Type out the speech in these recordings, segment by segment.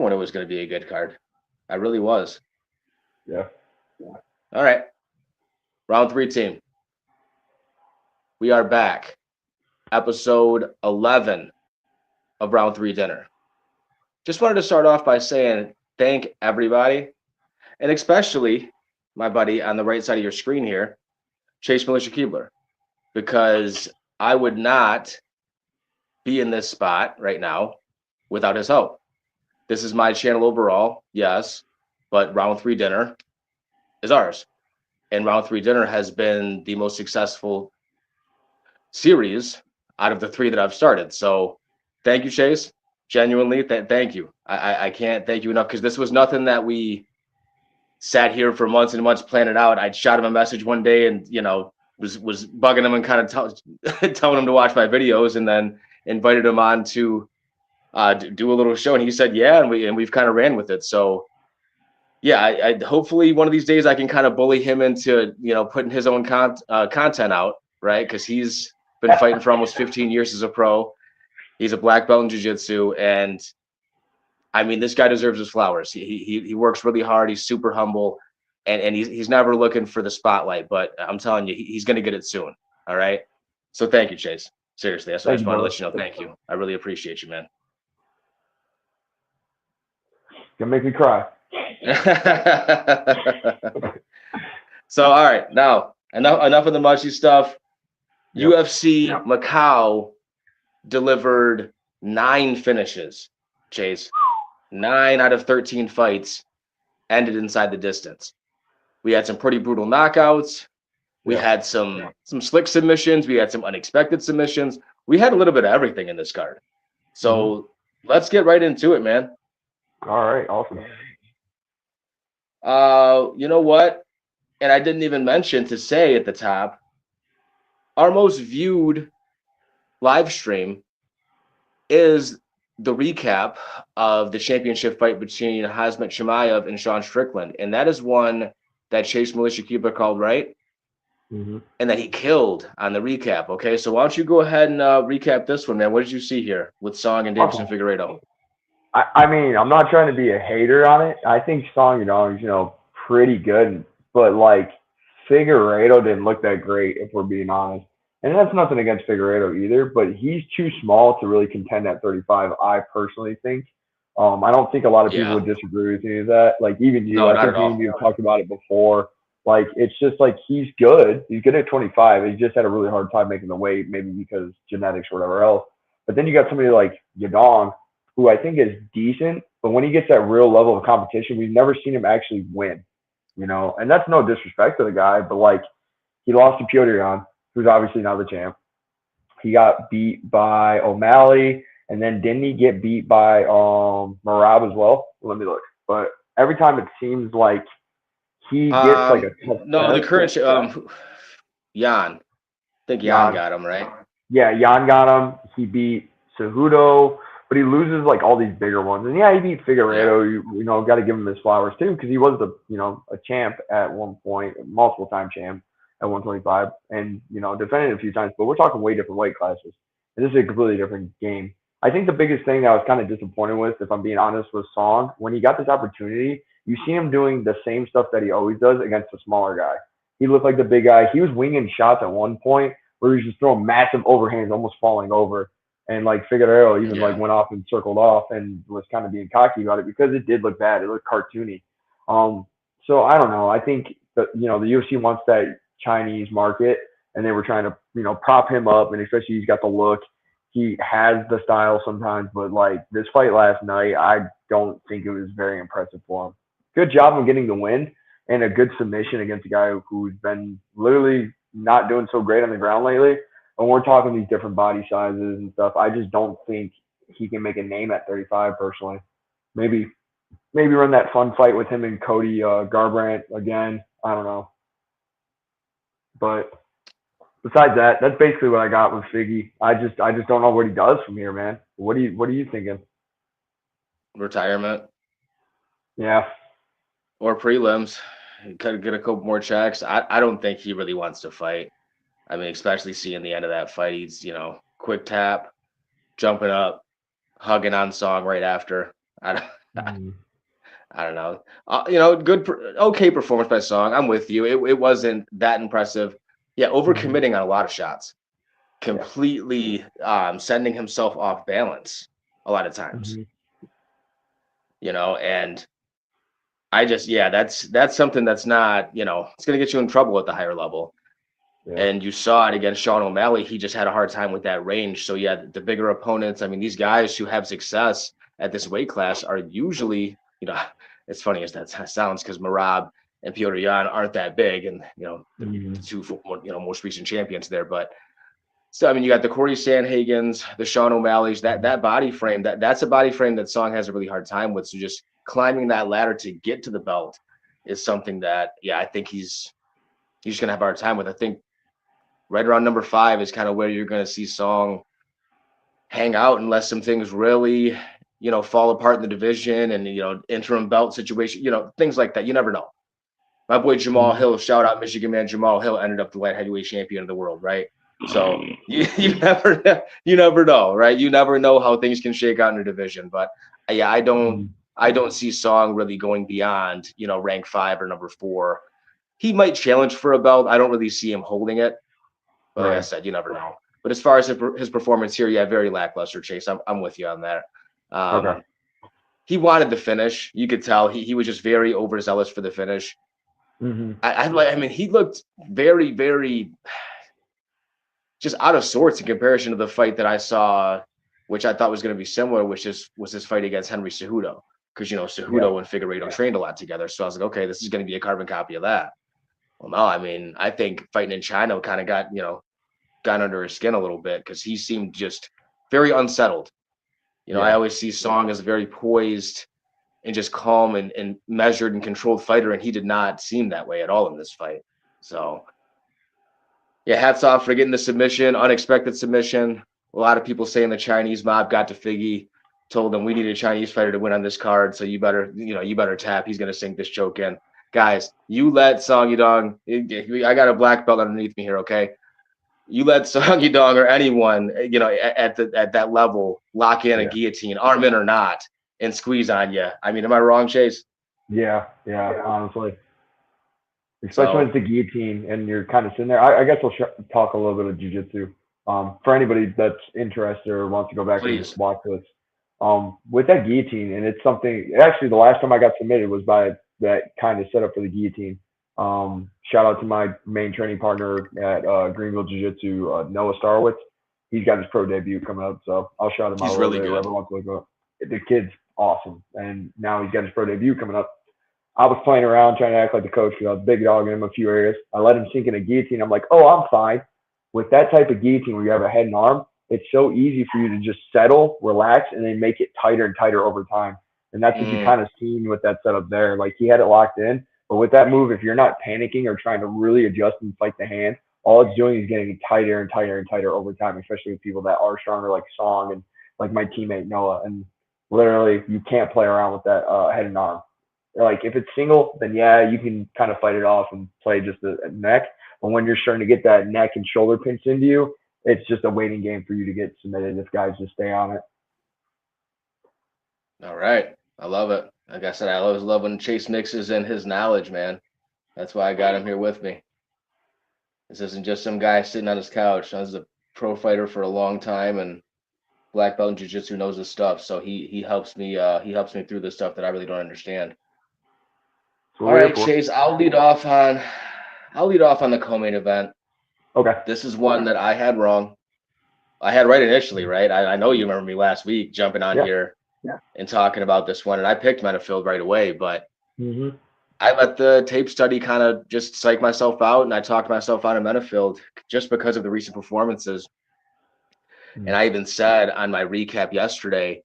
when it was going to be a good card. I really was. Yeah. All right. Round 3 team. We are back. Episode 11 of Round 3 Dinner. Just wanted to start off by saying thank everybody, and especially my buddy on the right side of your screen here, Chase Militia Keebler, because I would not be in this spot right now without his help. This is my channel overall, yes, but Round 3 Dinner is ours. And Round 3 Dinner has been the most successful series out of the 3 that I've started. So thank you, Chase. Genuinely, thank you. I can't thank you enough, because this was nothing that we sat here for months and months planning out. I shot him a message one day and, was bugging him and kind of telling him to watch my videos, and then invited him on to do a little show. And he said, yeah, and we've kind of ran with it. So yeah, I hopefully one of these days I can kind of bully him into, putting his own content out, right? Because he's been fighting for almost 15 years as a pro. He's a black belt in jiu-jitsu, and I mean, this guy deserves his flowers. He works really hard. He's super humble, and he's never looking for the spotlight. But I'm telling you, he's going to get it soon. All right. So thank you, Chase. Seriously, that's what I Thank just you, wanted to brother. let you know. Thank you. I really appreciate you, man. Gonna make me cry. So all right, now enough of the mushy stuff. Yep. UFC Macau delivered 9 finishes. Chase, 9 out of 13 fights ended inside the distance. We had some pretty brutal knockouts. We had some slick submissions. We had some unexpected submissions. We had a little bit of everything in this card. So let's get right into it, man. All right, awesome. You know what? And I didn't even mention to say at the top, our most viewed live stream is the recap of the championship fight between Hazmat Chimaev and Sean Strickland. And that is one that Chase Militia Cuba called, right? And that he killed on the recap. Okay, so why don't you go ahead and recap this one, man? What did you see here with Song and Deiveson Figueiredo? I mean, I'm not trying to be a hater on it. I think Song Yadong is, pretty good, but like Figueiredo didn't look that great, if we're being honest. And that's nothing against Figueiredo either, but he's too small to really contend at 35. I personally think. I don't think a lot of people would disagree with me with that. Like even you, No, I not think at me all. and you have talked about it before. Like it's just like he's good. He's good at 25. He just had a really hard time making the weight, maybe because genetics or whatever else. But then you got somebody like Yadong, who I think is decent, but when he gets that real level of competition, we've never seen him actually win. And that's no disrespect to the guy, but like he lost to Piotr Jan, who's obviously now the champ. He got beat by O'Malley, and then didn't he get beat by Marab as well? Let me look. But every time it seems like he gets like a tough no, the test. current Jan. I think Jan got him, right? Yeah, Jan got him. He beat Cejudo, but he loses like all these bigger ones. And yeah, he beat Figueiredo. Got to give him his flowers too, because he was a champ at one point, multiple time champ at 125, and defended a few times. But we're talking way different weight classes, and this is a completely different game. I think the biggest thing that I was kind of disappointed with, if I'm being honest, was Song. When he got this opportunity, you see him doing the same stuff that he always does against a smaller guy. He looked like the big guy. He was winging shots at one point where he was just throwing massive overhands, almost falling over. And like Figueiredo even like went off and circled off and was kind of being cocky about it because it did look bad. It looked cartoony. So I don't know. I think that the UFC wants that Chinese market, and they were trying to prop him up, and especially he's got the look. He has the style sometimes, but like this fight last night, I don't think it was very impressive for him. Good job on getting the win and a good submission against a guy who's been literally not doing so great on the ground lately. When we're talking these different body sizes and stuff, I just don't think he can make a name at 35 personally. Maybe run that fun fight with him and Cody Garbrandt again. I don't know. But besides that, that's basically what I got with Figgy. I just don't know what he does from here, man. What are you thinking? Retirement. Yeah. Or prelims. Could get a couple more checks. I don't think he really wants to fight. I mean, especially seeing the end of that fight, he's quick tap, jumping up, hugging on Song right after. Mhm. I don't know. Okay performance by Song. I'm with you. It wasn't that impressive. Yeah, Mhm. overcommitting on a lot of shots, Yeah. completely sending himself off balance a lot of times. Mhm. And that's something that's not, it's going to get you in trouble at the higher level. Yeah. And you saw it against Sean O'Malley. He just had a hard time with that range. So yeah, the bigger opponents. I mean, these guys who have success at this weight class are usually, it's funny as that sounds, because Marab and Piotr Jan aren't that big, and the Mhm. two most recent champions there. But so I mean, you got the Corey Sandhagens, the Sean O'Malley's. Mhm. That body frame, that's a body frame that Song has a really hard time with. So just climbing that ladder to get to the belt is something that, yeah, I think he's gonna have a hard time with. I think right around number 5 is kind of where you're going to see Song hang out, unless some things really, fall apart in the division, and, interim belt situation, things like that. You never know. My boy Jamal Mhm. Hill, shout out Michigan man Jamal Hill, ended up the light heavyweight champion of the world, right? So you never know, right? You never know how things can shake out in a division. But yeah, Mhm. I don't see Song really going beyond, rank 5 or number 4. He might challenge for a belt. I don't really see him holding it. But like I Right. said, you never know. But as far as his performance here, yeah, very lackluster, Chase. I'm with you on that. Okay. Um, he wanted the finish. You could tell he was just very overzealous for the finish. Mhm. I mean, he looked very, very just out of sorts in comparison to the fight that I saw, which I thought was going to be similar, which was his fight against Henry Cejudo. Because Yeah. Cejudo and Figueiredo trained a lot together. So I was like, okay, this is going to be a carbon copy of that. Well, no, I mean, I think fighting in China kind of got under his skin a little bit, because he seemed just very unsettled. I Yeah. always see Song as a very poised and just calm and measured and controlled fighter, and he did not seem that way at all in this fight. So yeah, hats off for getting the submission, unexpected submission. A lot of people saying the Chinese mob got to Figgy, told them we need a Chinese fighter to win on this card, so you better tap. He's gonna sink this choke in. Guys, you let Song Yadong. I got a black belt underneath me here, okay? You let Song Yadong or anyone, at that level, lock in a Yeah. guillotine, arm in or not, and squeeze on you. I mean, am I wrong, Chase? Yeah. Yeah. Honestly, especially when So it's the guillotine and you're kind of sitting there. I guess we'll talk a little bit of jujitsu. For anybody that's interested or wants to go back and please, watch this, with that guillotine, and it's something. Actually, the last time I got submitted was by that kind of setup for the guillotine. Shout out to my main training partner at Greenville Jiu Jitsu, Noah Starwitz. He's got his pro debut coming up, so I'll shout him out a he's little really bit. good. Whoever wants to look up. The kid's awesome, and now he's got his pro debut coming up. I was playing around trying to act like the coach because I was big dogging him a few areas. I let him sink in a guillotine. I'm like, oh, I'm fine. With that type of guillotine where you have a head and arm, it's so easy for you to just settle, relax, and then make it tighter and tighter over time. And that's what you Mm, kind of seen with that setup there. Like he had it locked in, but with that move, if you're not panicking or trying to really adjust and fight the hand, all it's doing is getting tighter and tighter and tighter over time, especially with people that are stronger like Song and like my teammate Noah. And literally, you can't play around with that head and arm. Like if it's single, then yeah, you can kind of fight it off and play just the neck. But when you're starting to get that neck and shoulder pinched into you, it's just a waiting game for you to get submitted if guys just stay on it. all right. I love it. Like I said, I always love when Chase mixes in his knowledge, man. That's why I got him here with me. This isn't just some guy sitting on his couch. I was a pro fighter for a long time, and black belt in jiu-jitsu, knows his stuff. So he helps me through the stuff that I really don't understand. That's what All we're here right, for. Chase, I'll lead off on the co-main event. Okay. This is one that I had wrong. I had right initially, Mm-hmm. right? I know you remember me last week jumping on Yeah. here and talking about this one, and I picked Metafield right away, but Mm-hmm. I let the tape study kind of just psych myself out, and I talked myself out of Metafield just because of the recent performances. And I even said on my recap yesterday,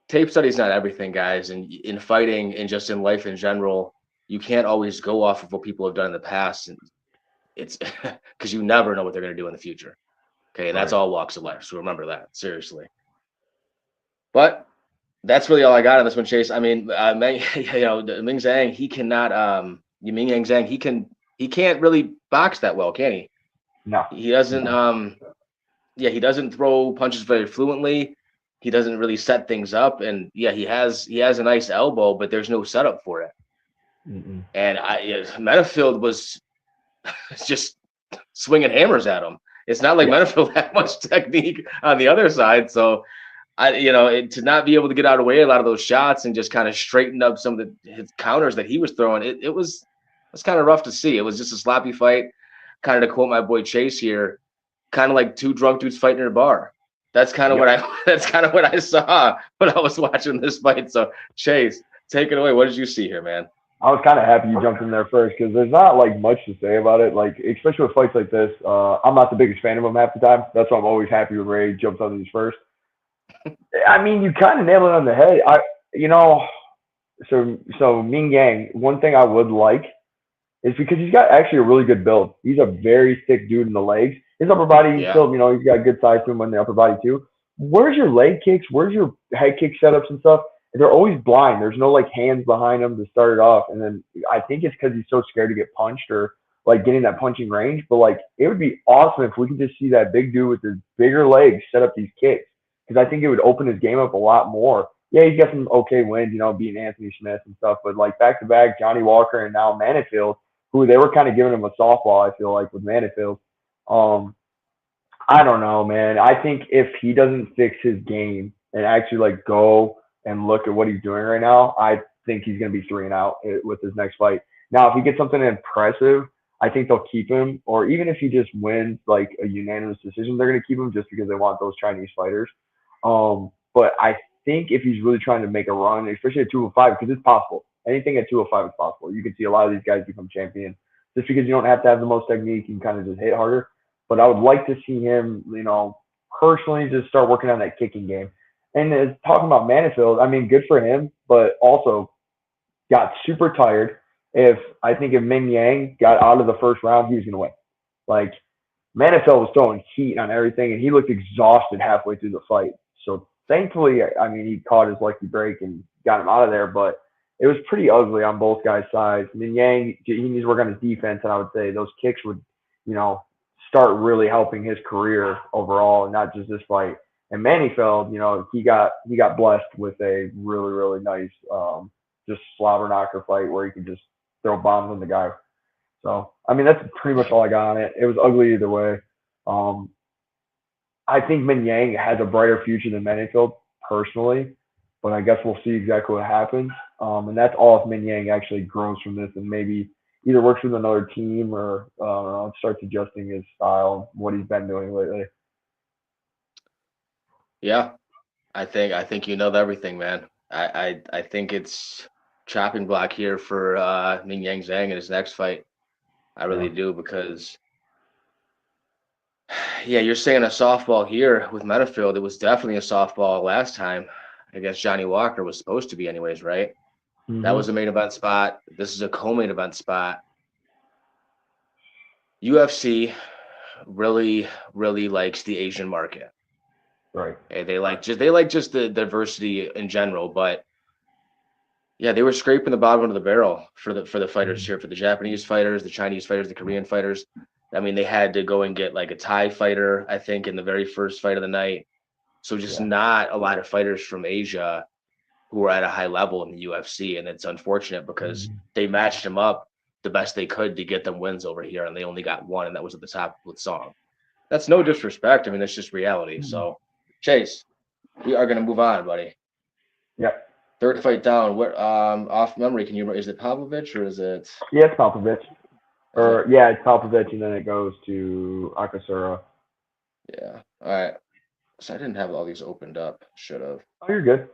tape study is not everything, guys. And in fighting and just in life in general, you can't always go off of what people have done in the past. And it's because you never know what they're going to do in the future. Okay. And that's Right. all walks of life. So remember that, seriously. But that's really all I got on this one, Chase. I mean, Meng, Ming Zhang, he cannot, Ming Yang Zhang, he can't really box that well, can he? No. He doesn't, No. he doesn't throw punches very fluently. he doesn't really set things up. And yeah, he has a nice elbow, but there's no setup for it. Mm-mm. And Menifield was just swinging hammers at him. It's not like Yeah. Menifield had much technique on the other side. So to not be able to get out of the way a lot of those shots and just kind of straighten up some of his counters that he was throwing, it was kind of rough to see. It was just a sloppy fight. Kind of to quote my boy Chase here, kind of like two drunk dudes fighting in a bar. That's kind of Yep. what I saw when I was watching this fight. So Chase, take it away. What did you see here, man? I was kind of happy you jumped in there first because there's not like much to say about it. Like especially with fights like this, I'm not the biggest fan of them half the time. That's why I'm always happy when Ray jumps on these first. I mean, you kind of nailed it on the head. So Ming Yang. One thing I would like is because he's got actually a really good build. He's a very thick dude in the legs. His upper body, he's Yeah. still, he's got good size to him on the upper body too. Where's your leg kicks? Where's your head kick setups and stuff? They're always blind. There's no like hands behind him to start it off. And then I think it's because he's so scared to get punched or like getting that punching range. But like it would be awesome if we could just see that big dude with his bigger legs set up these kicks because I think it would open his game up a lot more. Yeah, he's got some okay wins, beating Anthony Smith and stuff. But like back to back, Johnny Walker and now Menifield, who they were kind of giving him a softball, I feel like, with Menifield. I don't know, man. I think if he doesn't fix his game and actually like go and look at what he's doing right now, I think he's going to be 3-0 with his next fight. Now, if he gets something impressive, I think they'll keep him. Or even if he just wins like a unanimous decision, they're going to keep him just because they want those Chinese fighters. But I think if he's really trying to make a run, especially at 205, because it's possible. Anything at 205 is possible. You can see a lot of these guys become champion just because you don't have to have the most technique. You can kind of just hit harder. But I would like to see him, personally just start working on that kicking game. And talking about Menifield, I mean, good for him, but also got super tired. I think if Ming Yang got out of the first round, he was going to win. Like, Menifield was throwing heat on everything, and he looked exhausted halfway through the fight. So thankfully, I mean, he caught his lucky break and got him out of there, but it was pretty ugly on both guys' sides. Ming Yang, he needs to work on his defense, and I would say those kicks would, start really helping his career overall, and not just this fight. And Menifield, he got blessed with a really, really nice just slobber knocker fight where he could just throw bombs on the guy. So, I mean, that's pretty much all I got on it. It was ugly either way. I think Ming Yang has a brighter future than Menifield, personally, but I guess we'll see exactly what happens. And that's all if Ming Yang actually grows from this and maybe either works with another team or starts adjusting his style, what he's been doing lately. Yeah, I think you know everything, man. I think it's chopping block here for Ming Yang Zhang in his next fight. I really do because, yeah, you're saying a softball here with Menifield. It was definitely a softball last time against Johnny Walker. Was supposed to be anyways, right? Mm-hmm. That was a main event spot. This is a co-main event spot. UFC really, really likes the Asian market. Right. Okay, they like just the diversity in general, but yeah, they were scraping the bottom of the barrel for the fighters here, for the Japanese fighters, the Chinese fighters, the Korean fighters. I mean, they had to go and get like a Thai fighter, I think, in the very first fight of the night. So just not a lot of fighters from Asia who were at a high level in the UFC, and it's unfortunate because they matched them up the best they could to get them wins over here, and they only got one, and that was at the top with Song. That's no disrespect. I mean, that's just reality. So, Chase, we are going to move on, buddy. Yep. Third fight down. What? Off memory, can you? Is it Popovich or is it? Yeah, it's Popovich. It's Popovich, and then it goes to Akasura. Yeah. All right. So I didn't have all these opened up. Should have. Oh, you're good.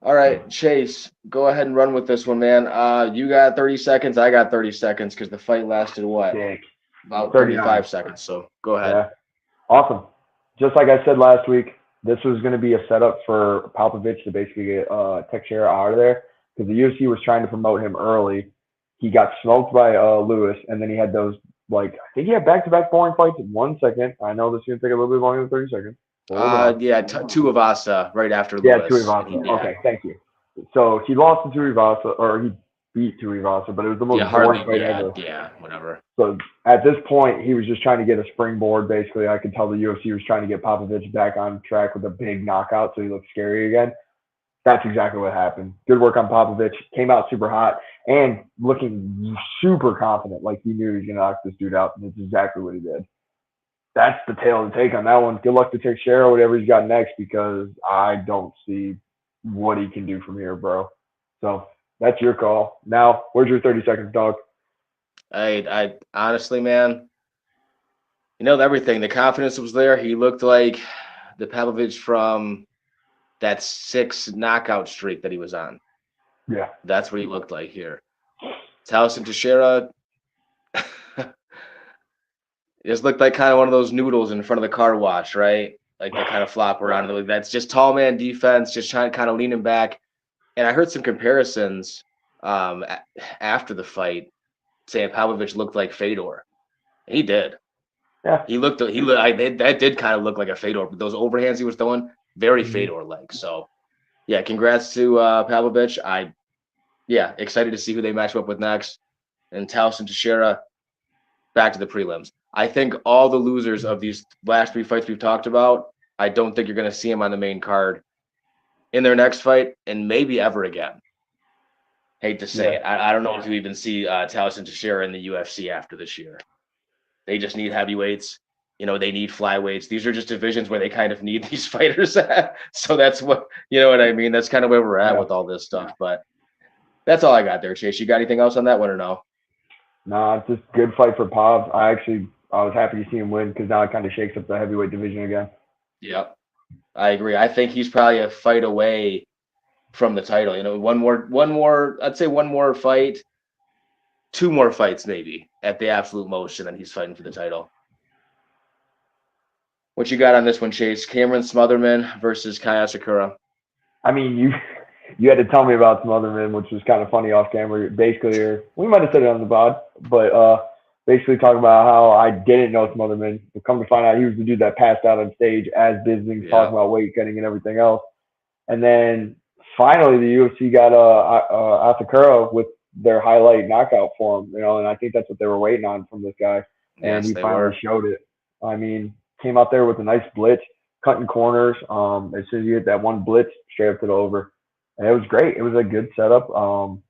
All right, Chase, go ahead and run with this one, man. You got 30 seconds. I got 30 seconds because the fight lasted what? About 35 seconds. So go ahead. Yeah. Awesome. Just like I said last week, this was going to be a setup for Popovich to basically get Teixeira out of there because the UFC was trying to promote him early. He got smoked by Lewis, and then he had those, I think he had back-to-back boring fights in 1 second. I know this is going to take a little bit longer than 30 seconds. Tuivasa right after Lewis. Yeah, Tuivasa. Okay, thank you. So he lost to Tuivasa, or he beat Tuivasa, but it was the most Yeah, boring hardly. fight Yeah, ever. yeah, whatever. So at this point, he was just trying to get a springboard. Basically, I could tell the UFC was trying to get Popovich back on track with a big knockout, so he looked scary again. That's exactly what happened. Good work on Popovich. Came out super hot and looking super confident, like he knew he was going to knock this dude out. And that's exactly what he did. That's the tail to take on that one. Good luck to Teixeira, whatever he's got next, because I don't see what he can do from here, bro. So that's your call. Now, where's your 30 seconds, dog? I honestly, man, you know everything. The confidence was there. He looked like the Pavlovich from that 6 knockout streak that he was on. Yeah. That's what he looked like here. Deiveson Figueiredo just looked like kind of one of those noodles in front of the car wash, right? Like they kind of flop around. That's just tall man defense, just trying to kind of lean him back. And I heard some comparisons after the fight saying Pavlovich looked like Fedor. He did. Yeah. That did kind of look like a Fedor. But those overhands he was throwing, very Fedor-like. So, yeah, congrats to Pavlovich. Excited to see who they match up with next. And Deiveson Figueiredo, back to the prelims. I think all the losers of these last 3 fights we've talked about, I don't think you're going to see them on the main card in their next fight and maybe ever again. Hate to say it. I don't know if you even see Deiveson Figueiredo in the UFC after this year. They just need heavyweights. You know, they need flyweights. These are just divisions where they kind of need these fighters. So that's what, you know what I mean? That's kind of where we're at with all this stuff. But that's all I got there, Chase. You got anything else on that one or no? Nah, it's just a good fight for Pav. I was happy to see him win because now it kind of shakes up the heavyweight division again. Yep. I agree. I think he's probably a fight away from the title. You know, one more, I'd say one more fight, 2 more fights maybe at the absolute most, and then he's fighting for the title. What you got on this one, Chase? Cameron Smotherman versus Kai Asakura. I mean, you had to tell me about Smotherman, which was kind of funny off camera. Basically, we might have said it on the pod, but basically talking about how I didn't know Smotherman. But come to find out, he was the dude that passed out on stage as Bisping talking about weight cutting and everything else. And then finally, the UFC got Asakura with their highlight knockout for him, you know, and I think that's what they were waiting on from this guy. And he finally showed it. I mean, came out there with a nice blitz, cutting corners. As soon as you hit that one blitz, straight up to the over. And it was great. It was a good setup. I'm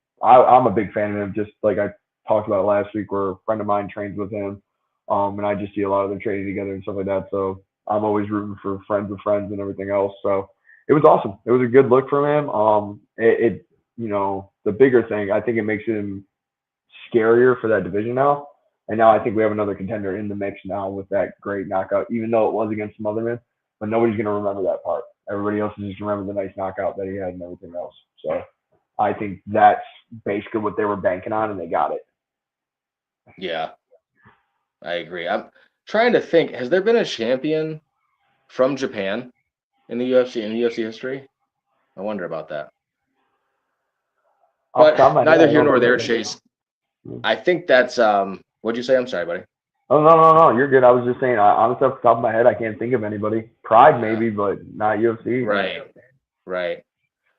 a big fan of him, just like I talked about last week, where a friend of mine trains with him. And I just see a lot of them training together and stuff like that. So I'm always rooting for friends of friends and everything else. So it was awesome. It was a good look from him. You know, the bigger thing, I think it makes him scarier for that division now. And now I think we have another contender in the mix now with that great knockout, even though it was against Smotherman. But nobody's going to remember that part. Everybody else is just remember the nice knockout that he had and everything else. So I think that's basically what they were banking on, and they got it. Yeah, I agree. I'm trying to think. Has there been a champion from Japan in the UFC history? I wonder about that. But neither here nor there, Chase. I think that's what'd you say? I'm sorry, buddy. Oh no, you're good. I was just saying, honestly, off the top of my head, I can't think of anybody. Pride maybe, but not UFC. Right.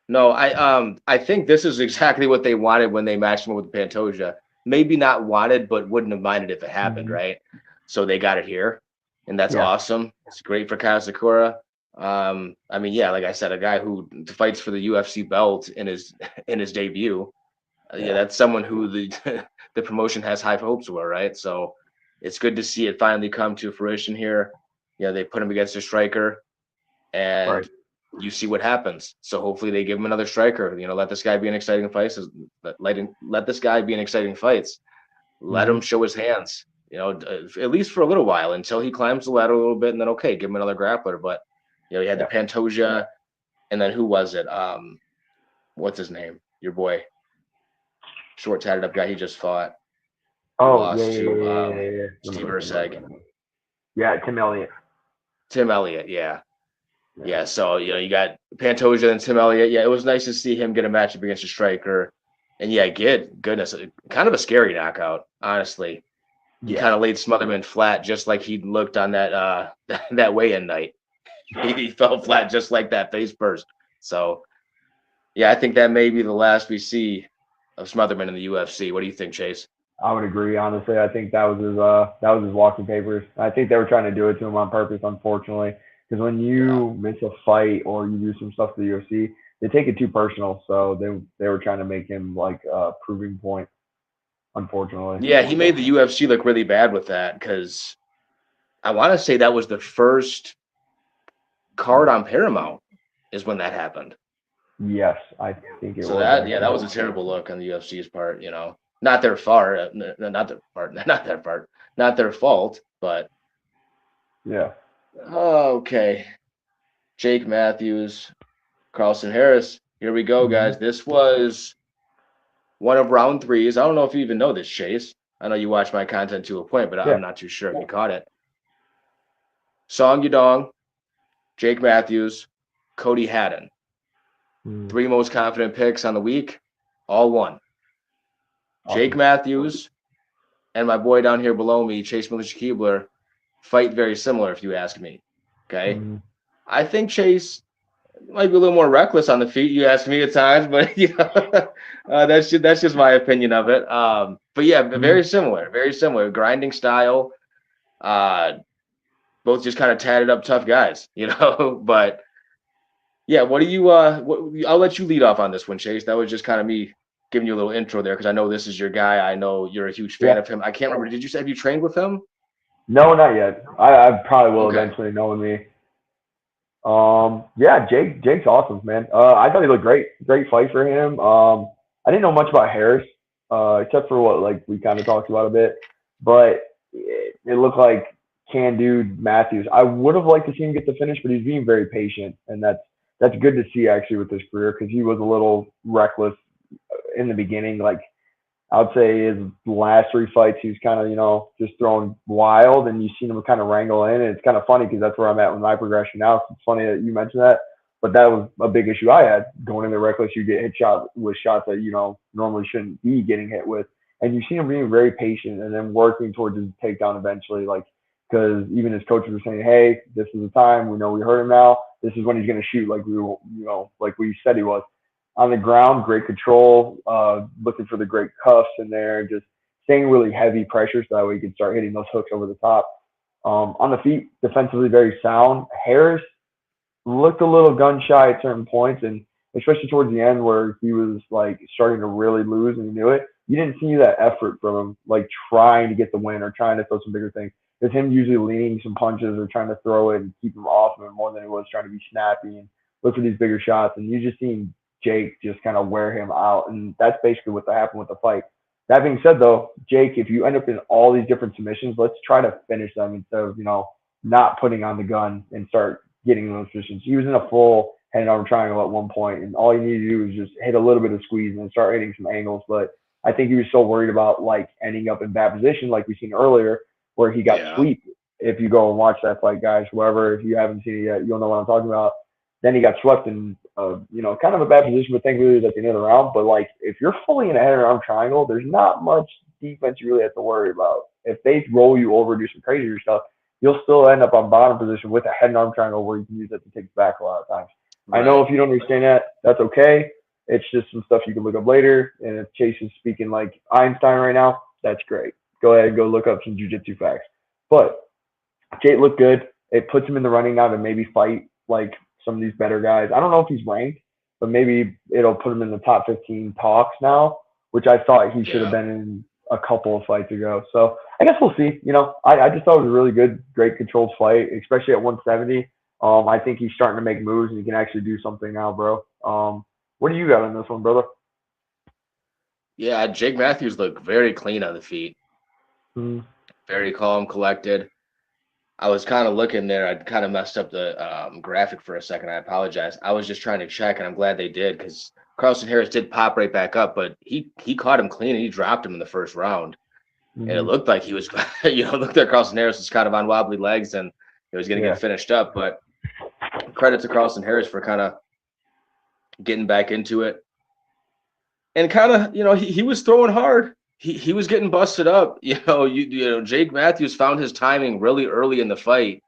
No, I think this is exactly what they wanted when they matched him with Pantoja. Maybe not wanted, but wouldn't have minded if it happened, right? So they got it here, and that's awesome. It's great for Kai Asakura. I mean, yeah, like I said, a guy who fights for the UFC belt in his debut. That's someone who the promotion has high hopes for, right? So it's good to see it finally come to fruition here. Yeah, they put him against a striker, and you see what happens. So hopefully they give him another striker. You know, let this guy be in exciting fights. Let this guy be in exciting fights. Let him show his hands. You know, at least for a little while until he climbs the ladder a little bit, and then okay, give him another grappler. But you know, he had the Pantoja, and then who was it? What's his name? Your boy, short tatted up guy. He just fought. Lost to Steve Erceg. Yeah, Tim Elliott. Yeah. So you know, you got Pantoja and Tim Elliott. Yeah, it was nice to see him get a matchup against a striker, and goodness, kind of a scary knockout, honestly. He kind of laid Smotherman flat, just like he looked on that that weigh-in night. He fell flat just like that, face first. So, yeah, I think that may be the last we see of Smotherman in the UFC. What do you think, Chase? I would agree. Honestly, I think that was his walking papers. I think they were trying to do it to him on purpose, unfortunately. Because when Yeah. you miss a fight or you do some stuff to the UFC, they take it too personal. So they were trying to make him like a proving point, unfortunately. Yeah, he made the UFC look really bad with that because I want to say that was the first card on Paramount is when that happened. Yes, I think it So was that actually. was a terrible look on the UFC's part. Not their fault, not their part, not their part, not their fault. But Yeah. okay, Jake Matthews, Carlson Harris. Here we go, Hmm. guys. This was one of round threes. I don't know if you even know this, Chase. I know you watch my content to a point, but I'm Yeah. not too sure if you caught it. Song Yadong, Jake Matthews, Cody Haddon. Mm. Three most confident picks on the week, all won. Jake Awesome. Matthews and my boy down here below me, Chase Militia Keebler, fight very similar, if you ask me. Okay. Mm. I think Chase might be a little more reckless on the feet. You ask me at times, but that's just my opinion of it. But yeah, Mm. very similar, grinding style. Uh, both just kind of tatted up, tough guys, But yeah, what do you? I'll let you lead off on this one, Chase. That was just kind of me giving you a little intro there because I know this is your guy. I know you're a huge fan Yeah. of him. I can't remember. Did you say have you trained with him? No, not yet. I probably will Okay. eventually, knowing me. Yeah, Jake's awesome, man. I thought he looked great. Great fight for him. I didn't know much about Harris, except for what like we kind of talked about a bit, but it looked like can do Matthews. I would have liked to see him get the finish, but he's being very patient, and that's good to see actually with his career because he was a little reckless in the beginning. Like I would say his last three fights, he was kind of, just throwing wild, and you've seen him kind of wrangle in. And it's kind of funny because that's where I'm at with my progression now. So it's funny that you mentioned that, but that was a big issue I had going into reckless. You get hit shot with shots that normally shouldn't be getting hit with, and you've seen him being very patient and then working towards his takedown eventually. Like because even his coaches were saying, "Hey, this is the time. We know we hurt him now. This is when he's going to shoot like like we said he was." On the ground, great control, looking for the great cuffs in there, just staying really heavy pressure so that way you can start hitting those hooks over the top. On the feet, defensively very sound. Harris looked a little gun shy at certain points, and especially towards the end where he was like starting to really lose and he knew it. You didn't see that effort from him, like trying to get the win or trying to throw some bigger things. It's him usually leaning some punches or trying to throw it and keep him off of him more than he was trying to be snappy and look for these bigger shots. And you just seen Jake just kind of wear him out, and that's basically what happened with the fight. That being said, though, Jake, if you end up in all these different submissions, let's try to finish them instead of not putting on the gun and start getting those positions. He was in a full head and arm triangle at one point, and all you need to do is just hit a little bit of squeeze and start hitting some angles. But I think he was so worried about like ending up in bad position, like we seen earlier, where he got Yeah. swept. If you go and watch that fight, guys, whoever, if you haven't seen it yet, you'll know what I'm talking about. Then he got swept in, kind of a bad position, but thankfully he was at the end of the round. But like, if you're fully in a head and arm triangle, there's not much defense you really have to worry about. If they roll you over, do some crazier stuff, you'll still end up on bottom position with a head and arm triangle where you can use that to take back a lot of times. I know Right. if you don't understand that, that's okay. It's just some stuff you can look up later. And if Chase is speaking like Einstein right now, that's great. Go ahead and go look up some jujitsu facts. But Jake looked good. It puts him in the running now to maybe fight like some of these better guys. I don't know if he's ranked, but maybe it'll put him in the top 15 talks now, which I thought he should have Yeah. been in a couple of fights ago. So I guess we'll see. I just thought it was a really good, great controlled fight, especially at 170. I think he's starting to make moves and he can actually do something now, bro. What do you got on this one, brother? Yeah. Jake Matthews looked very clean on the feet, Hmm. very calm, collected. I was kind of looking there. I kind of messed up the graphic for a second. I apologize. I was just trying to check, and I'm glad they did because Carlson Harris did pop right back up, but he caught him clean and he dropped him in the first round. And it Hmm. looked like he was, looked like Carlson Harris was kind of on wobbly legs and he was going to get Yeah. finished up. But credit to Carlson Harris for kind of getting back into it. And kind of, he was throwing hard. He was getting busted up. Jake Matthews found his timing really early in the fight.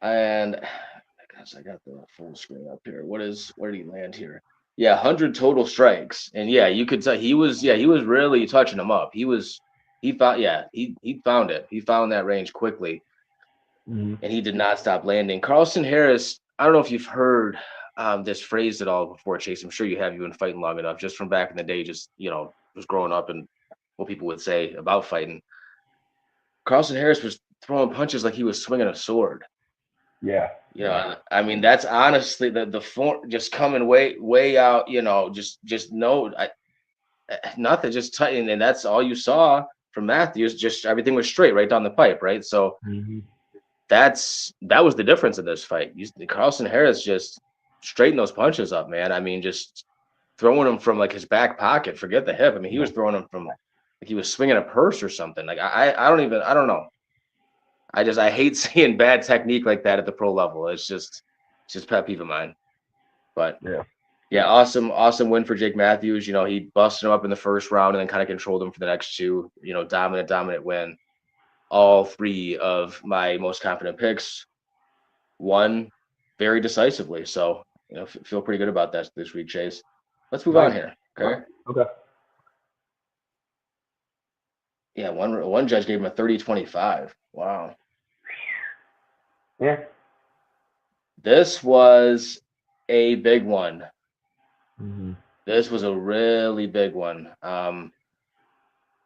And I guess I got the full screen up here. Where did he land here? Yeah, 100 total strikes. And yeah, you could tell he was really touching him up. He found it. He found that range quickly, Mm-hmm. and he did not stop landing. Carlson Harris, I don't know if you've heard this phrase at all before, Chase. I'm sure you have. You've been fighting long enough, just from back in the day, just, was growing up and what people would say about fighting. Carlson Harris was throwing punches like he was swinging a sword. Yeah. I mean, that's honestly the form just coming way out. Just no, nothing, just tight, and that's all you saw from Matthews. Just everything was straight right down the pipe, right? So Mm-hmm. that was the difference in this fight. Carlson Harris just straightened those punches up, man. I mean, just throwing them from like his back pocket. Forget the hip. I mean, he was throwing them from like he was swinging a purse or something. Like I don't know. I hate seeing bad technique like that at the pro level. It's just pet peeve of mine. But yeah, awesome win for Jake Matthews. He busted him up in the first round and then kind of controlled him for the next two. Dominant win. All three of my most confident picks won very decisively. So, feel pretty good about that this week, Chase. Let's move on here. Okay. Okay. Yeah, one judge gave him a 30-25. Wow. Yeah. This was a big one. Mm-hmm. This was a really big one.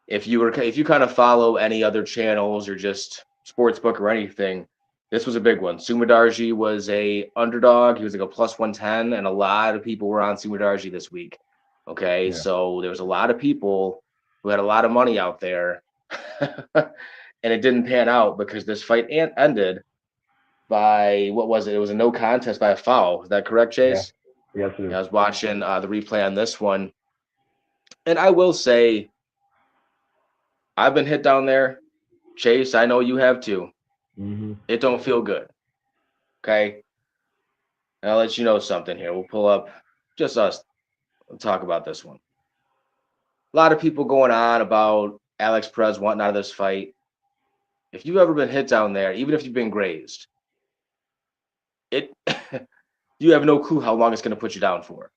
If you kind of follow any other channels or just sportsbook or anything, this was a big one. Sumadarji was a underdog. He was like a plus 110, and a lot of people were on Sumadarji this week. Okay, so there was a lot of people who had a lot of money out there, and it didn't pan out because this fight ended by, what was it? It was a no contest by a foul. Is that correct, Chase? Yes, it is. Yeah, I was watching the replay on this one, and I will say, I've been hit down there. Chase, I know you have too. Mm-hmm. It don't feel good. Okay. And I'll let you know something here. We'll pull up just us. We'll talk about this one. A lot of people going on about Alex Perez wanting out of this fight. If you've ever been hit down there, even if you've been grazed, it you have no clue how long it's going to put you down for.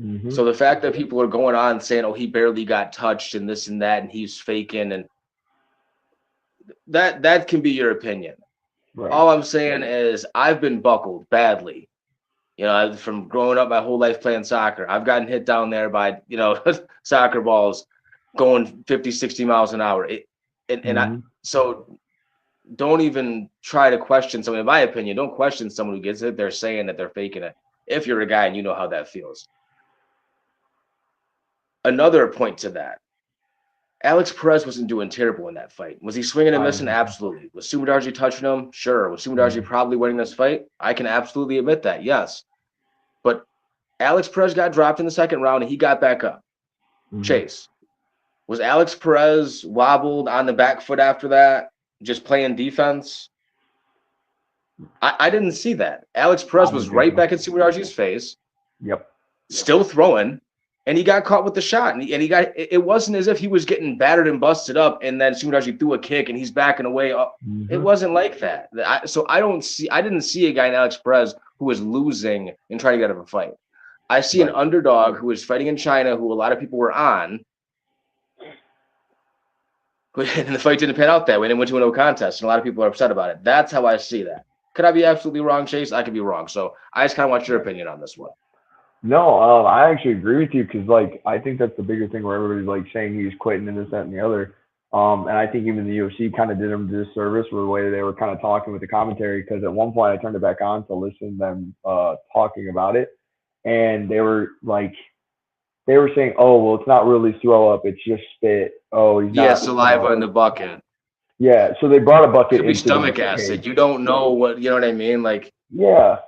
Mm-hmm. So the fact that people are going on saying, "Oh, he barely got touched," and this and that, and he's faking, and that can be your opinion. Right. All I'm saying is I've been buckled badly. From growing up my whole life playing soccer, I've gotten hit down there by, soccer balls going 50, 60 miles an hour. So don't even try to question someone. In my opinion, don't question someone who gets it. They're saying that they're faking it. If you're a guy and you know how that feels. Another point to that. Alex Perez wasn't doing terrible in that fight. Was he swinging and missing? Absolutely. Was Sumadarji touching him? Sure. Was Sumadarji probably winning this fight? I can absolutely admit that, yes. But Alex Perez got dropped in the second round and he got back up. Mm-hmm. Chase, was Alex Perez wobbled on the back foot after that, just playing defense? I didn't see that. Alex Perez was right back in Sumadarji's face. Yep. Still throwing. And he got caught with the shot, and he got. It wasn't as if he was getting battered and busted up, and then Sumadarji threw a kick, and he's backing away. Mm-hmm. It wasn't like that. I didn't see a guy in Alex Perez who was losing and trying to get out of a fight. I see an underdog who was fighting in China, who a lot of people were on, and the fight didn't pan out that way. It went to a no contest, and a lot of people are upset about it. That's how I see that. Could I be absolutely wrong, Chase? I could be wrong. So I just kind of want your opinion on this one. No, I actually agree with you because, I think that's the bigger thing where everybody's, saying he's quitting and this, that, and the other. And I think even the UFC kind of did him a disservice with the way they were kind of talking with the commentary because at one point I turned it back on to listen to them talking about it. And they were saying, oh, well, it's not really throw up. It's just spit. Oh, he's not. Yeah, saliva in the bucket. Yeah, so they brought a bucket. It could be stomach acid. You don't know what, you know what I mean? Yeah,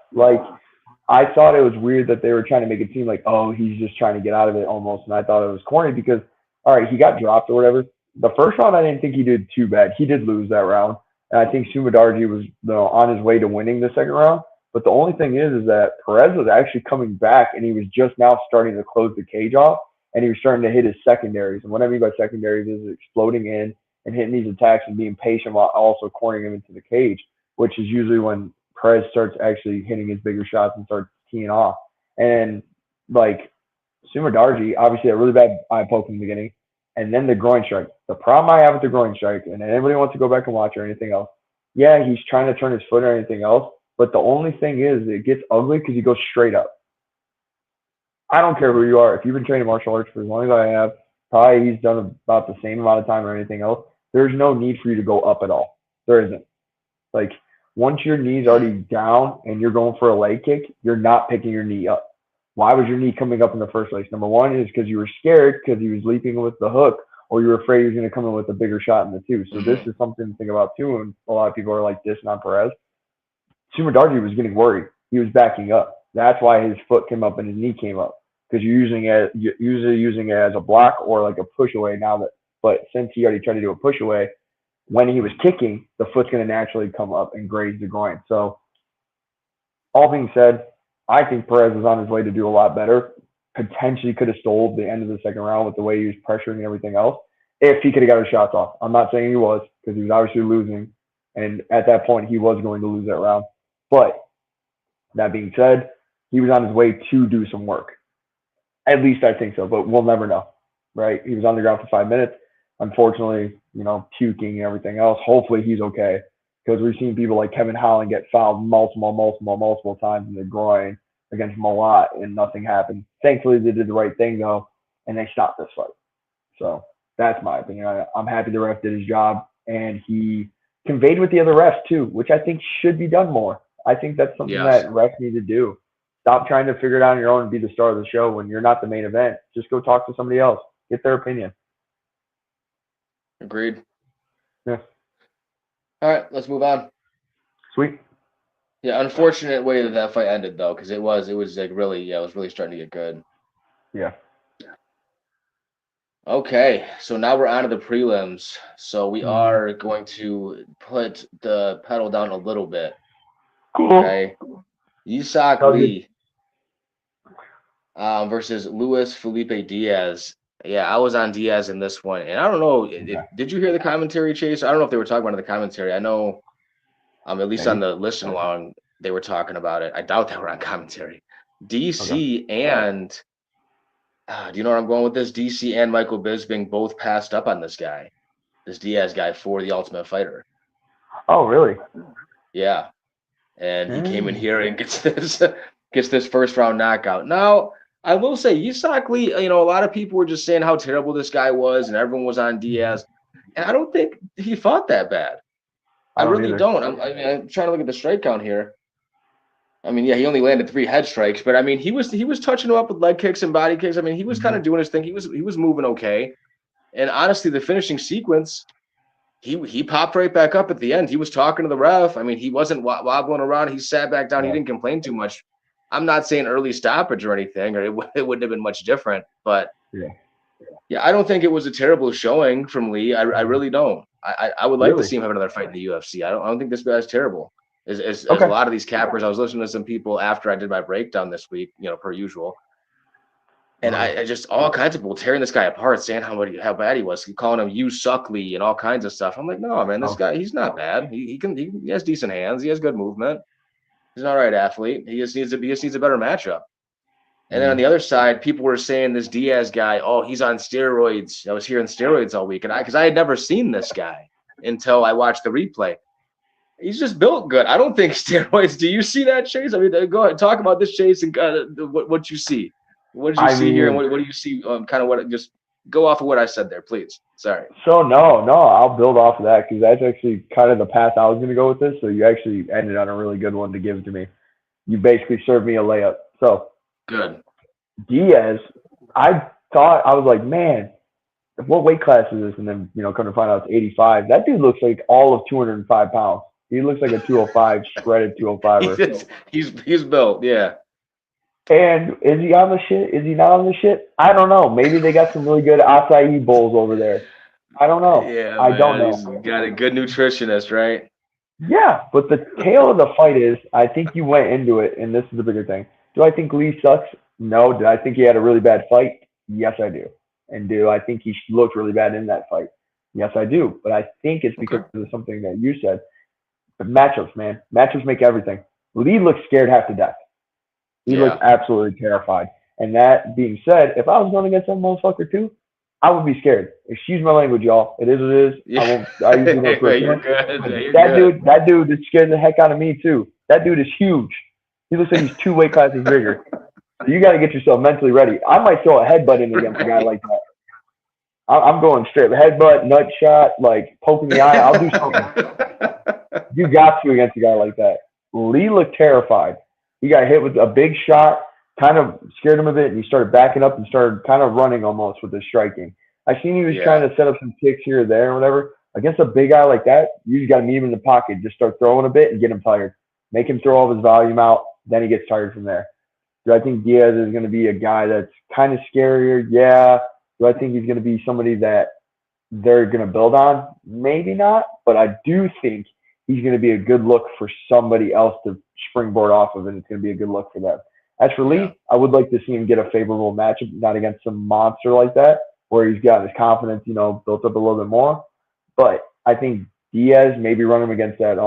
I thought it was weird that they were trying to make it seem like, oh, he's just trying to get out of it almost. And I thought it was corny because, all right, he got dropped or whatever. The first round, I didn't think he did too bad. He did lose that round. And I think Sumadarji was on his way to winning the second round. But the only thing is that Perez was actually coming back and he was just now starting to close the cage off and he was starting to hit his secondaries. And what I mean by secondaries is exploding in and hitting these attacks and being patient while also cornering him into the cage, which is usually when Perez starts actually hitting his bigger shots and starts teeing off. And Sumerdarji, obviously a really bad eye poke in the beginning, and then the groin strike. The problem I have with the groin strike, and anybody wants to go back and watch or anything else, yeah, he's trying to turn his foot or anything else, but the only thing is it gets ugly because he goes straight up. I don't care who you are. If you've been training martial arts for as long as I have, probably he's done about the same amount of time or anything else. There's no need for you to go up at all. There isn't. Like, once your knee's already down and you're going for a leg kick, you're not picking your knee up. Why was your knee coming up in the first place? Number one is because you were scared because he was leaping with the hook, or you were afraid he was going to come in with a bigger shot in the two. So this is something to think about too. And a lot of people are like this, not Perez. Sumerdarji was getting worried. He was backing up. That's why his foot came up and his knee came up, because you're usually using it as a block or like a push away now that. But since he already tried to do a push away, when he was kicking, the foot's going to naturally come up and graze the groin. So, all being said, I think Perez is on his way to do a lot better. Potentially could have stole the end of the second round with the way he was pressuring and everything else, if he could have got his shots off. I'm not saying he was, because he was obviously losing, and at that point he was going to lose that round. But that being said, he was on his way to do some work. At least I think so, but we'll never know, right? He was on the ground for 5 minutes. Unfortunately, puking and everything else. Hopefully he's okay, because we've seen people like Kevin Holland get fouled multiple times in the groin against Malat and nothing happened. Thankfully, they did the right thing, though, and they stopped this fight. So that's my opinion. I'm happy the ref did his job, and he conveyed with the other refs, too, which I think should be done more. I think that's something that refs need to do. Stop trying to figure it out on your own and be the star of the show when you're not the main event. Just go talk to somebody else. Get their opinion. Agreed. Yeah. All right, let's move on. Sweet. Yeah, unfortunate way that fight ended though, because it was like really, it was really starting to get good. Yeah. Okay, so now we're on to the prelims. So we are going to put the pedal down a little bit. Cool. Okay. Yisak Lee versus Luis Felipe Diaz. Yeah, I was on Diaz in this one, and I don't know. Did you hear the commentary, Chase? I don't know if they were talking about it in the commentary. I know, at least on the listen along, they were talking about it. I doubt they were on commentary. DC and do you know where I'm going with this? DC and Michael Bisping both passed up on this Diaz guy, for the Ultimate Fighter. Oh, really? Yeah, and he came in here and gets this first round knockout. Now, I will say, Yisak Lee, a lot of people were just saying how terrible this guy was, and everyone was on Diaz. And I don't think he fought that bad. I really don't. I'm trying to look at the strike count here. He only landed 3 head strikes, but he was touching him up with leg kicks and body kicks. He was kind of doing his thing. He was moving okay. And honestly, the finishing sequence, he popped right back up at the end. He was talking to the ref. He wasn't wobbling around. He sat back down. He didn't complain too much. I'm not saying early stoppage or anything, or it wouldn't have been much different. But I don't think it was a terrible showing from Lee. I really don't. I would like to see him have another fight in the UFC. I don't think this guy's terrible. As a lot of these cappers, I was listening to some people after I did my breakdown this week, per usual. And I just all kinds of people tearing this guy apart, saying how bad he was, calling him "you suck Lee" and all kinds of stuff. I'm like, no, man, this guy, he's not bad. He has decent hands. He has good movement. He's an all right athlete. He just needs a better matchup. And then on the other side, people were saying this Diaz guy, he's on steroids. I was hearing steroids all week, and because I had never seen this guy until I watched the replay. He's just built good. I don't think steroids. Do you see that, Chase? Go ahead, talk about this, Chase, and what you see. What did you see here, and what do you see? Just go off of what I said there, please. Sorry. So no, I'll build off of that, because that's actually kind of the path I was going to go with this. So you actually ended on a really good one to give to me. You basically served me a layup. So good. Diaz, I was like, man, what weight class is this? And then come to find out it's 85. That dude looks like all of 205 pounds. He looks like a 205 shredded 205. He's built, yeah. And is he on the shit? Is he not on the shit? I don't know. Maybe they got some really good acai bowls over there. I don't know. Yeah, I don't know. He's got a good nutritionist, right? Yeah, but the tail of the fight is, I think you went into it, and this is the bigger thing. Do I think Lee sucks? No. Did I think he had a really bad fight? Yes, I do. And do I think he looked really bad in that fight? Yes, I do. But I think it's because of something that you said. But matchups, man. Matchups make everything. Lee looked scared half to death. He looked absolutely terrified. And that being said, if I was going against that motherfucker too, I would be scared. Excuse my language, y'all. It is what it is. I Yeah. won't. I usually don't swear too You're much. good. But You're good. that dude is scaring the heck out of me too. That dude is huge. He looks like he's 2 weight classes bigger. So you got to get yourself mentally ready. I might throw a headbutt in against a guy Right. like that. I'm going straight headbutt, nut shot, like poking the eye. I'll do something. You got to against a guy like that. Lee looked terrified. He got hit with a big shot, kind of scared him a bit, and he started backing up and started kind of running almost with his striking. I seen he was Yeah. trying to set up some kicks here or there or whatever. Against a big guy like that, you just got to meet him in the pocket. Just start throwing a bit and get him tired. Make him throw all of his volume out. Then he gets tired from there. Do I think Diaz is going to be a guy that's kind of scarier? Yeah. Do I think he's going to be somebody that they're going to build on? Maybe not. But I do think he's going to be a good look for somebody else to springboard off of, and it's going to be a good look for them. As for Yeah. Lee, I would like to see him get a favorable matchup, not against some monster like that, where he's got his confidence, built up a little bit more. But I think Diaz, maybe run him against that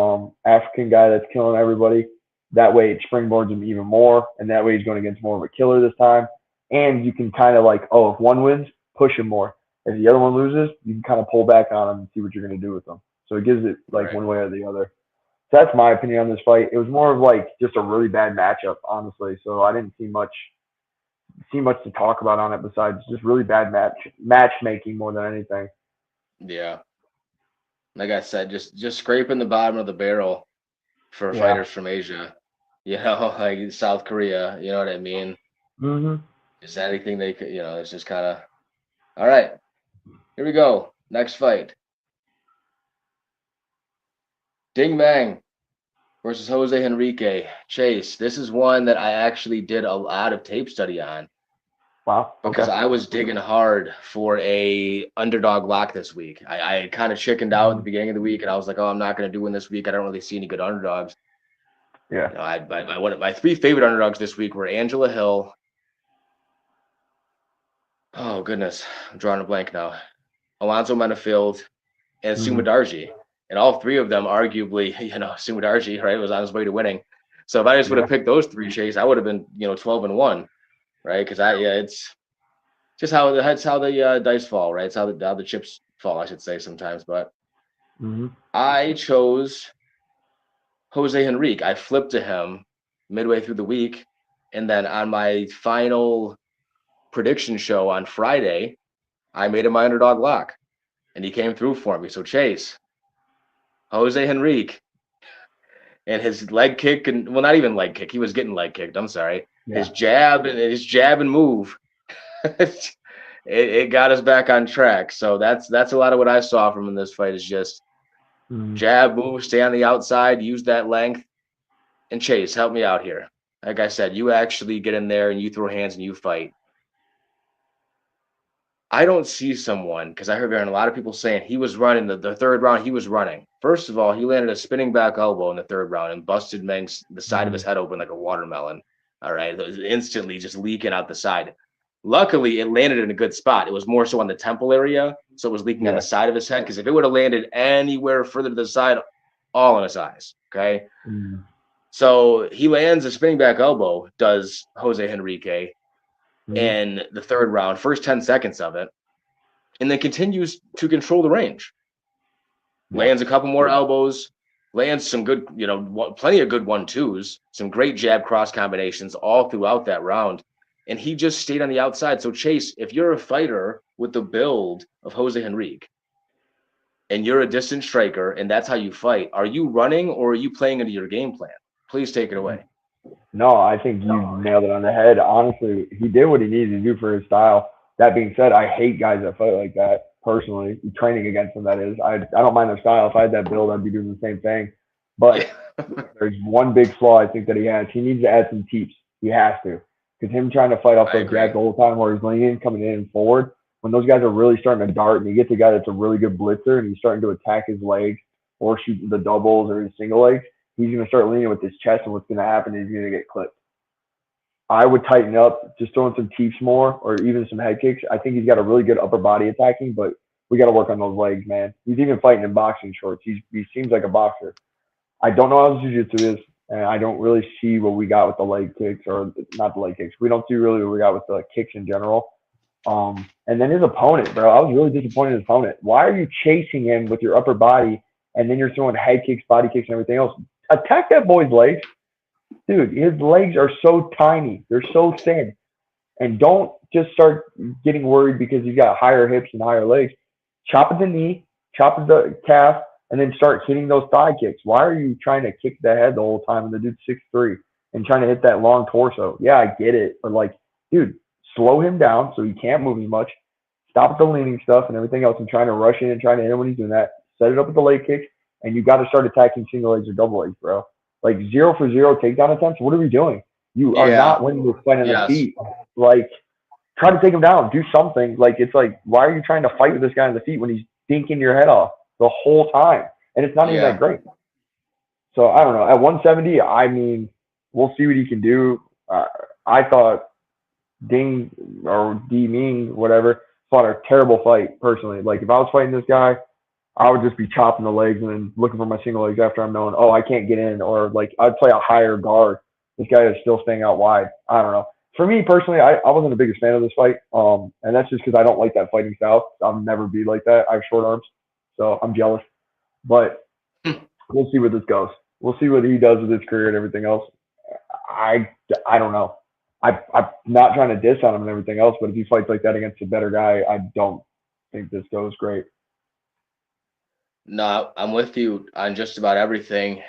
African guy that's killing everybody. That way it springboards him even more, and that way he's going against more of a killer this time. And you can kind of if one wins, push him more. If the other one loses, you can kind of pull back on him and see what you're going to do with them. So it gives it Right. one way or the other. So that's my opinion on this fight. It was more of just a really bad matchup, honestly. So I didn't see much to talk about on it besides just really bad matchmaking more than anything. Yeah. Like I said, just scraping the bottom of the barrel for Yeah. fighters from Asia. Like South Korea. You know what I mean? Mhm. Just anything they could. It's just kind of all right. Here we go. Next fight. Ding Bang versus Jose Henrique. Chase, this is one that I actually did a lot of tape study on Wow. because Okay. I was digging hard for a underdog lock this week. I kind of chickened out at the beginning of the week, and I was like, oh, I'm not going to do one this week. I don't really see any good underdogs. Yeah. My three favorite underdogs this week were Angela Hill. Oh, goodness. I'm drawing a blank now. Alonzo Menafield and Mhm. Sumadarji. And all three of them, arguably, Sumadarji, right, was on his way to winning. So if I just would have Yeah. picked those three, Chase, I would have been, 12-1, right? Because it's just that's how the dice fall, right? It's how the chips fall, I should say sometimes. But Mhm. I chose Jose Henrique. I flipped to him midway through the week, and then on my final prediction show on Friday, I made him my underdog lock, and he came through for me. So Chase, Jose Henrique, and his leg kick, and well, not even leg kick. He was getting leg kicked. I'm sorry. Yeah. His jab and move, it got us back on track. So that's a lot of what I saw from him in this fight is just Mhm. jab, move, stay on the outside, use that length. And Chase, help me out here. Like I said, you actually get in there and you throw hands and you fight. I don't see someone because I heard a lot of people saying he was running the third round. He was running. First of all, he landed a spinning back elbow in the third round and busted the side of his Mhm. head open like a watermelon. All right, it was instantly just leaking out the side. Luckily, it landed in a good spot. It was more so on the temple area, so it was leaking on the Yeah. side of his head. Because if it would have landed anywhere further to the side, all in his eyes. Okay, Mhm. so he lands a spinning back elbow. Does Jose Henrique Mhm. in the third round, first 10 seconds of it, and then continues to control the range. Yeah. Lands a couple more elbows, lands some good, plenty of good 1-2s, some great jab cross combinations all throughout that round. And he just stayed on the outside. So, Chase, if you're a fighter with the build of Jose Henrique and you're a distant striker and that's how you fight, are you running or are you playing into your game plan? Please take it away. No, I think you nailed it on the head. Honestly, he did what he needed to do for his style. That being said, I hate guys that fight like that. Personally, training against them, that is. I don't mind their style. If I had that build, I'd be doing the same thing. But Yeah. there's one big flaw I think that he has. He needs to add some teeps. He has to. Because him trying to fight off I those agree. jabs the whole time where he's leaning, coming in and forward, when those guys are really starting to dart and you get the guy that's a really good blitzer and he's starting to attack his legs or shoot the doubles or his single legs, he's going to start leaning with his chest, and what's going to happen is he's going to get clipped. I would tighten up, just throwing some teeps more or even some head kicks. I think he's got a really good upper body attacking, but we got to work on those legs, man. He's even fighting in boxing shorts. He seems like a boxer. I don't know how his jiu-jitsu is. And I don't really see what we got with the leg kicks, or not the leg kicks. We don't see really what we got with the kicks in general. And then his opponent, bro, I was really disappointed in his opponent. Why are you chasing him with your upper body, and then you're throwing head kicks, body kicks, and everything else? Attack that boy's legs. Dude, his legs are so tiny. They're so thin. And don't just start getting worried because he's got higher hips and higher legs. Chop at the knee, chop at the calf, and then start hitting those thigh kicks. Why are you trying to kick the head the whole time and the dude's 6'3" and trying to hit that long torso? Yeah, I get it. But, like, dude, slow him down so he can't move as much. Stop at the leaning stuff and everything else and trying to rush in and trying to hit him when he's doing that. Set it up with the leg kicks, and you got to start attacking single legs or double legs, bro. Like, 0 for 0 takedown attempts, what are we doing? You are not winning this fight on the feet. Like, try to take him down. Do something. Like, it's like, why are you trying to fight with this guy on the feet when he's dinking your head off the whole time? And it's not even that great. So, I don't know. At 170, I mean, we'll see what he can do. I thought Ding or D Ming, whatever, fought a terrible fight, personally. Like, if I was fighting this guy, I would just be chopping the legs and then looking for my single legs after I'm knowing, oh, I can't get in. Or, like, I'd play a higher guard. This guy is still staying out wide. I don't know. For me, personally, I wasn't the biggest fan of this fight. And that's just because I don't like that fighting style. I'll never be like that. I have short arms, so I'm jealous. But we'll see where this goes. We'll see what he does with his career and everything else. I don't know. I'm not trying to diss on him and everything else, but if he fights like that against a better guy, I don't think this goes great. No, I'm with you on just about everything.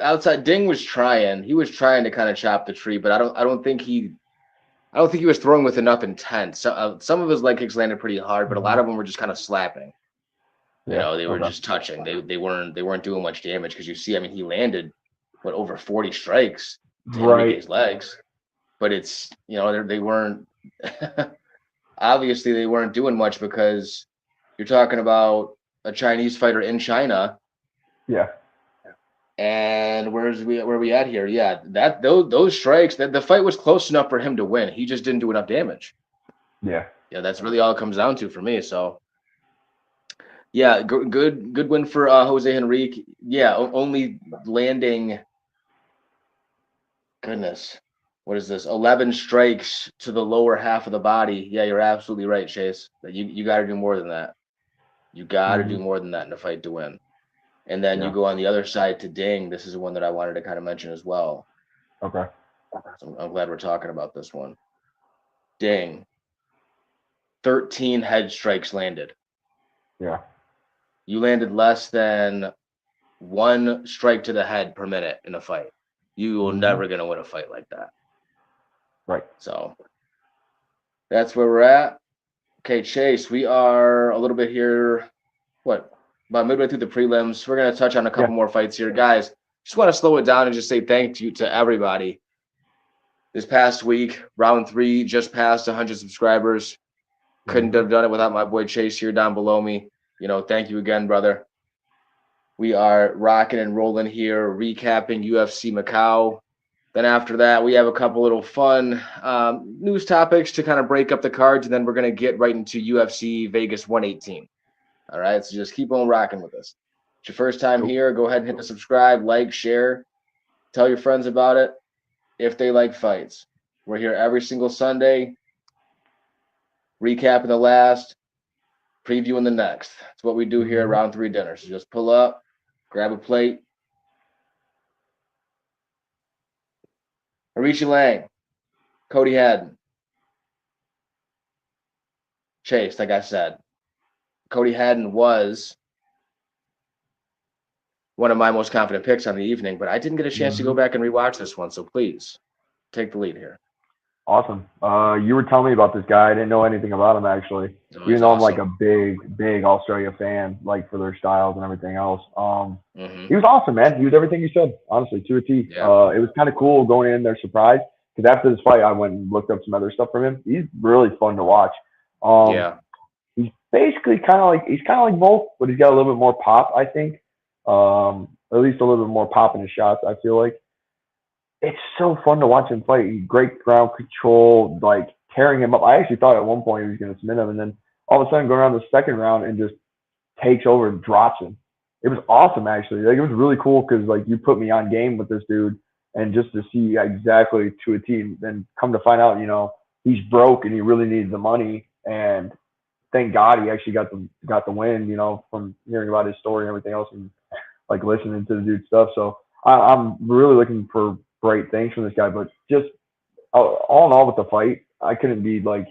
Outside, Ding was trying. He was trying to kind of chop the tree, but I don't think he was throwing with enough intent. So, some of his leg kicks landed pretty hard, but a lot of them were just kind of slapping. You know, they were just touching. They weren't doing much damage because you see, I mean, he landed over 40 strikes to Enrique's legs, but it's, you know, they weren't obviously they weren't doing much because you're talking about a Chinese fighter in China. Yeah. And where are we at here? Yeah, those strikes, the fight was close enough for him to win. He just didn't do enough damage. Yeah. Yeah, that's really all it comes down to for me. So, yeah, good win for Jose Henrique. Yeah, only landing. Goodness, what is this? 11 strikes to the lower half of the body. Yeah, you're absolutely right, Chase. You got to do more than that. You got to do more than that in a fight to win. And then you go on the other side to Ding. This is one that I wanted to kind of mention as well. Okay. So I'm glad we're talking about this one. Ding. 13 head strikes landed. Yeah. You landed less than 1 strike to the head per minute in a fight. You are never going to win a fight like that. Right. So that's where we're at. Okay, Chase, we are a little bit here. About midway through the prelims. We're going to touch on a couple more fights here. Guys, just want to slow it down and just say thank you to everybody. This past week, round 3 just passed 100 subscribers. Couldn't have done it without my boy Chase here down below me. You know, thank you again, brother. We are rocking and rolling here, recapping UFC Macau. Then after that, we have a couple little fun news topics to kind of break up the cards, and then we're going to get right into UFC Vegas 118. All right, so just keep on rocking with us. It's your first time here, go ahead and hit the subscribe, like, share, tell your friends about it if they like fights. We're here every single Sunday, recapping the last, previewing the next. That's what we do here at Round 3 Dinner. So just pull up, grab a plate. Arishi Lang, Cody Haddon, Chase, like I said. Cody Haddon was one of my most confident picks on the evening, but I didn't get a chance to go back and rewatch this one, so please take the lead here. Awesome. You were telling me about this guy. I didn't know anything about him, actually. Even though I'm like a big Australia fan, like for their styles and everything else. He was awesome, man. He was everything you said, honestly, to a T. Yeah. It was kind of cool going in there surprised, because after this fight, I went and looked up some other stuff from him. He's really fun to watch. He's basically kind of like Volk, but he's got a little bit more pop, I think. At least a little bit more pop in his shots, I feel like. It's so fun to watch him fight. Great ground control, like tearing him up. I actually thought at one point he was going to submit him, and then all of a sudden going around the second round and just takes over and drops him. it was awesome actually. Like it was really cool because like you put me on game with this dude, and just to see exactly to a team, then come to find out, he's broke and he really needs the money, and thank God he actually got the win, from hearing about his story and everything else, and like listening to the dude's stuff. So I'm really looking for great things from this guy. But just all in all with the fight, I couldn't be like,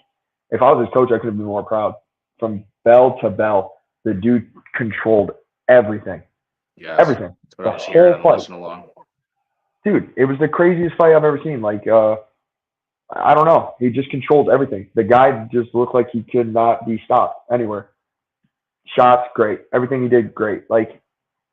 if I was his coach, I couldn't be more proud. From bell to bell, the dude controlled everything. Yes, everything. That's what The I was hearing. I'm whole fight, listening along. dude. It was the craziest fight I've ever seen. Like, I don't know. He just controlled everything. The guy just looked like he could not be stopped anywhere. Shots, great. Everything he did, great. Like,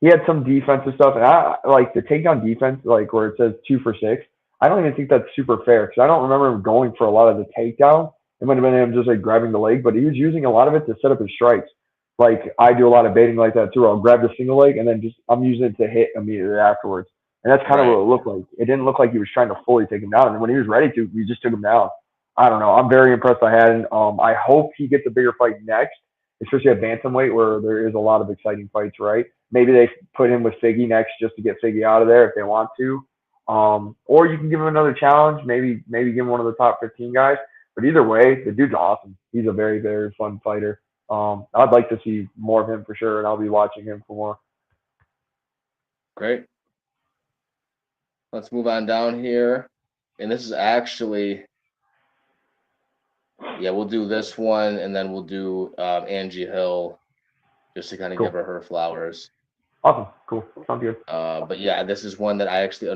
he had some defensive stuff, and I like the takedown defense, like where it says 2 for 6. I don't even think that's super fair because I don't remember him going for a lot of the takedown. It might have been him just like grabbing the leg, but he was using a lot of it to set up his strikes. Like I do a lot of baiting like that too. I'll grab the single leg and then I'm using it to hit immediately afterwards. And that's kind of Right. what it looked like. It didn't look like he was trying to fully take him down. And when he was ready to, we just took him down. I don't know. I'm very impressed by Haddon. I hope he gets a bigger fight next, especially at bantamweight where there is a lot of exciting fights, right? Maybe they put him with Figgy next just to get Figgy out of there if they want to. Or you can give him another challenge, maybe give him one of the top 15 guys. But either way, the dude's awesome. He's a very, very fun fighter. I'd like to see more of him for sure, and I'll be watching him for more. Great. Let's move on down here. And this is actually, yeah, we'll do this one, and then we'll do Angie Hill, just to kind of Cool. give her flowers. Awesome. Cool. Sounds good. But yeah, this is one that I actually,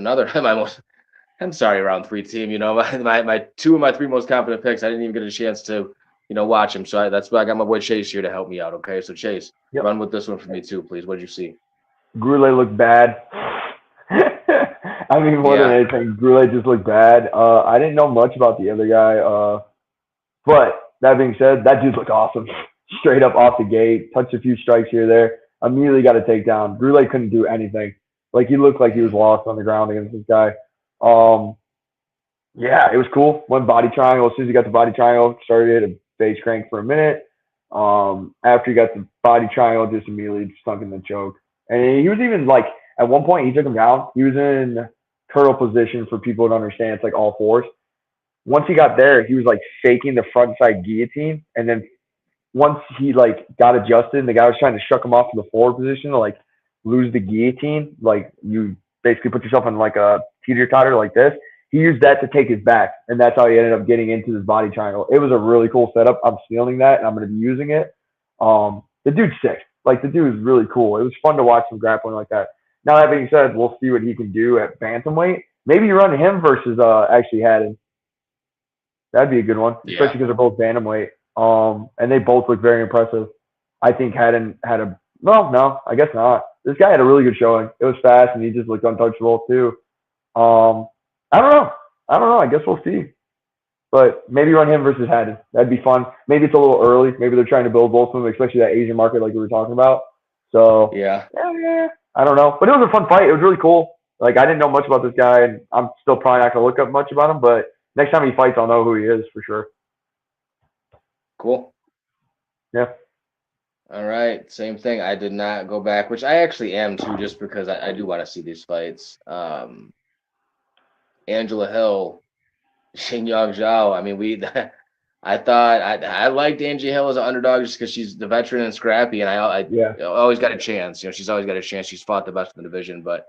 I'm sorry, round 3 team. My 2 of my 3 most confident picks, I didn't even get a chance to, watch him. So that's why I got my boy Chase here to help me out. Okay, so Chase, Yep. run with this one for me too, please. What did you see? Goulet looked bad. I mean, more than anything, Goulet just looked bad. I didn't know much about the other guy. But that being said, that dude looked awesome. Straight up off the gate, touched a few strikes here or there. Immediately got a takedown. Goulet couldn't do anything. Like he looked like he was lost on the ground against this guy. Yeah, it was cool. Went body triangle. As soon as he got the body triangle, started a face crank for a minute. After he got the body triangle, just immediately stunk in the choke. And he was even like, at one point, he took him down. He was in turtle position for people to understand. It's like all fours. Once he got there, he was like faking the front side guillotine. And then once he like got adjusted and the guy was trying to shuck him off to the forward position to like lose the guillotine, like you basically put yourself in like a teeter-totter like this. He used that to take his back, and that's how he ended up getting into his body triangle. It was a really cool setup. I'm stealing that, and I'm going to be using it. The dude's sick. Like, the dude is really cool. It was fun to watch him grappling like that. Now, that being said, we'll see what he can do at bantamweight. Maybe you run him versus actually Haddon. That'd be a good one, especially because they're both bantamweight. And they both look very impressive. I think Haddon had a – no, I guess not. This guy had a really good showing. It was fast, and he just looked untouchable too. I don't know. I guess we'll see. But maybe run him versus Haddon. That'd be fun. Maybe it's a little early. Maybe they're trying to build both of them, especially that Asian market like we were talking about. So, yeah, I don't know. But it was a fun fight. It was really cool. Like, I didn't know much about this guy, and I'm still probably not going to look up much about him. But next time he fights, I'll know who he is for sure. Cool. Yeah. All right. Same thing. I did not go back, which I actually am too, just because I do want to see these fights. Angela Hill, Xingyang Zhao. I mean, I thought I liked Angie Hill as an underdog just because she's the veteran and scrappy, and I always got a chance. She's always got a chance. She's fought the best in the division, but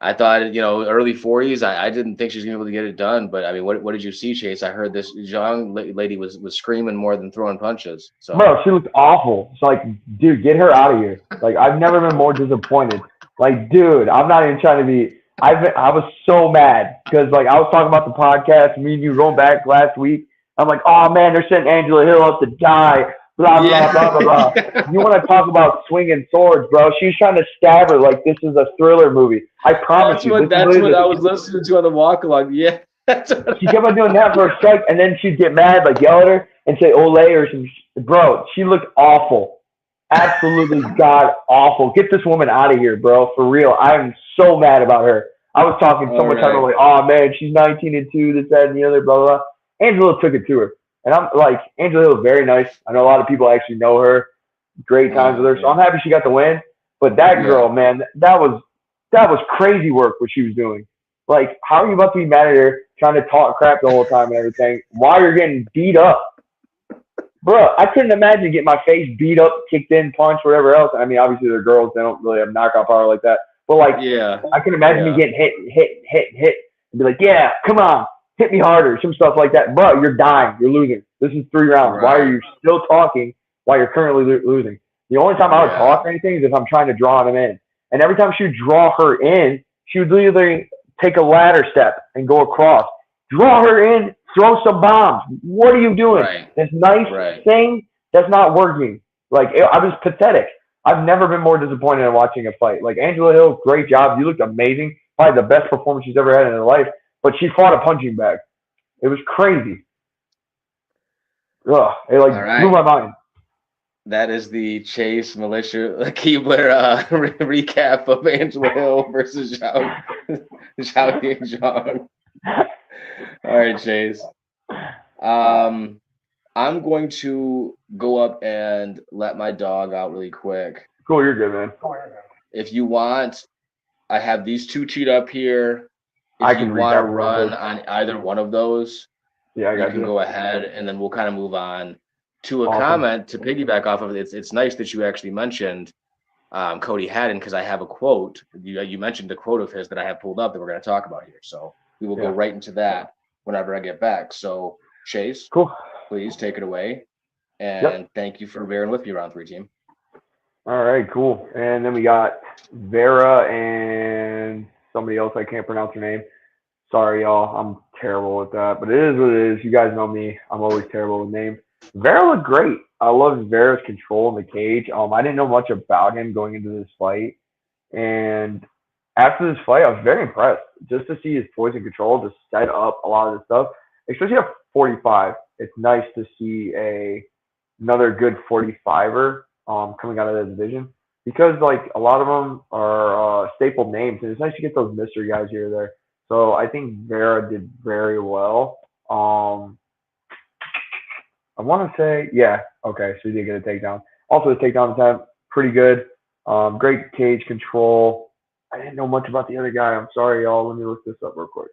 I thought, early 40s. I didn't think she was gonna be able to get it done. But I mean, what did you see, Chase? I heard this Zhang lady was screaming more than throwing punches. So, bro, she looked awful. It's like, dude, get her out of here. Like, I've never been more disappointed. Like, dude, I'm not even trying to be. I was so mad because, like, I was talking about the podcast, me and you going back last week. I'm like, oh, man, they're setting Angela Hill up to die, blah, blah, blah, blah, blah. You want to talk about swinging swords, bro. She's trying to stab her like this is a thriller movie. I promise you. That's what I was listening to on the walk along. Yeah. She kept on doing that for a strike, and then she'd get mad, like yell at her and say ole or some. Bro, she looked awful. Absolutely god awful. Get this woman out of here, bro. For real. I'm so mad about her. I was talking so much time. I'm like, oh man, she's 19-2, this, that, and the other, blah, blah, blah. Angela took it to her. And I'm like, Angela is very nice. I know a lot of people actually know her. Great times with her. So I'm happy she got the win. But that girl, man, that was crazy work what she was doing. Like, how are you about to be mad at her trying to talk crap the whole time and everything while you're getting beat up? Bro, I couldn't imagine getting my face beat up, kicked in, punched, whatever else. I mean, obviously they're girls; they don't really have knockout power like that. But like, I can imagine me getting hit, and be like, "Yeah, come on, hit me harder," some stuff like that. Bro, you're dying, you're losing. This is 3 rounds. Right. Why are you still talking while you're currently losing? The only time I would talk or anything is if I'm trying to draw them in. And every time she would draw her in, she would literally take a ladder step and go across. Draw her in, throw some bombs. What are you doing? Right. This nice thing that's not working. Like, I was pathetic. I've never been more disappointed in watching a fight. Like, Angela Hill, great job. You looked amazing. Probably the best performance she's ever had in her life. But she fought a punching bag. It was crazy. Ugh, it blew my mind. That is the Chase Militia Keebler recap of Angela Hill versus Zhao Yadong. All right, Chase. I'm going to go up and let my dog out really quick. Cool, you're good, man. If you want, I have these 2 teed up here. If you want to run on either one of those, you can go ahead, and then we'll kind of move on to a comment to piggyback off of it. It's nice that you actually mentioned Cody Haddon, because I have a quote. You mentioned a quote of his that I have pulled up that we're going to talk about here. So we will go right into that whenever I get back. So Chase, please take it away. And thank you for bearing with me, round 3 team. All right, cool. And then we got Vera and somebody else. I can't pronounce her name. Sorry, y'all. I'm terrible with that. But it is what it is. You guys know me. I'm always terrible with names. Vera looked great. I loved Vera's control in the cage. I didn't know much about him going into this fight. And after this fight, I was very impressed. Just to see his poise and control to set up a lot of this stuff, especially at 45. It's nice to see another good 45er coming out of that division, because like a lot of them are staple names, and it's nice to get those mystery guys here or there. So I think Vera did very well. I want to say, okay, so he did get a takedown. Also, the takedown attempt, pretty good. Great cage control. I didn't know much about the other guy. I'm sorry, y'all. Let me look this up real quick.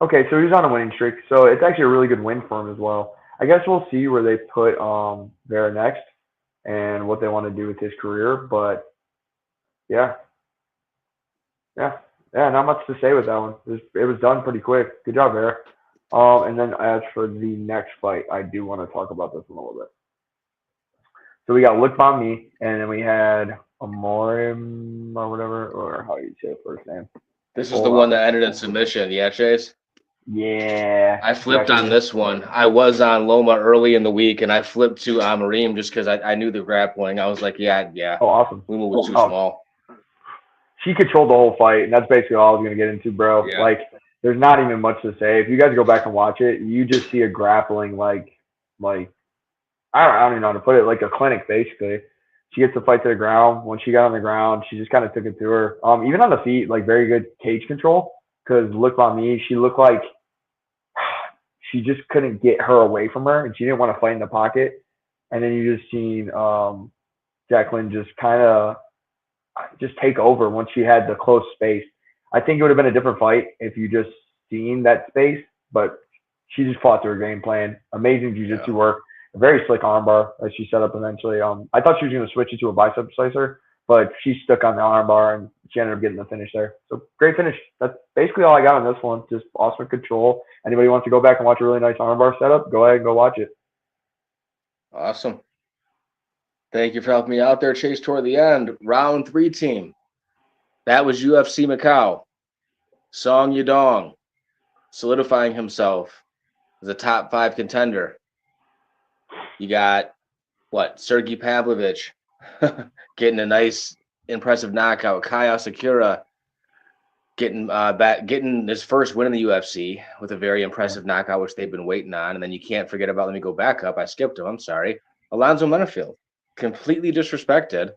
Okay, so he's on a winning streak. So it's actually a really good win for him as well. I guess we'll see where they put Vera next and what they want to do with his career. But, yeah, not much to say with that one. It was done pretty quick. Good job, Vera. And then as for the next fight, I do want to talk about this one a little bit. So we got Look By Me, and then we had Amorim or whatever, or how do you say it first name? This is the one that ended in submission, Chase? Yeah. I flipped on this one. I was on Loma early in the week, and I flipped to Amorim just because I knew the grappling. I was like, yeah. Oh, awesome. Loma was too small. She controlled the whole fight, and that's basically all I was going to get into, bro. Yeah. Like, there's not even much to say. If you guys go back and watch it, you just see a grappling like I don't even know how to put it, like a clinic, basically. She gets the fight to the ground. When she got on the ground, she just kind of took it to her. Even on the feet, like very good cage control. Because Look By Me, she looked like she just couldn't get her away from her, and she didn't want to fight in the pocket. And then you just seen Jacqueline just kind of just take over once she had the close space. I think it would have been a different fight if you just seen that space, but she just fought through her game plan. Amazing jiu-jitsu work. A very slick armbar that she set up eventually. I thought she was going to switch it to a bicep slicer, but she stuck on the armbar and she ended up getting the finish there. So great finish. That's basically all I got on this one. Just awesome control. Anybody wants to go back and watch a really nice armbar setup, go ahead and go watch it. Awesome. Thank you for helping me out there, Chase, toward the end. Round 3 team. That was UFC Macau. Song Yadong solidifying himself as a top 5 contender. You got, Sergey Pavlovich getting a nice, impressive knockout. Kaya Sakura getting his first win in the UFC with a very impressive knockout, which they've been waiting on. And then you can't forget about, let me go back up. I skipped him. I'm sorry. Alonzo Menafield, completely disrespected,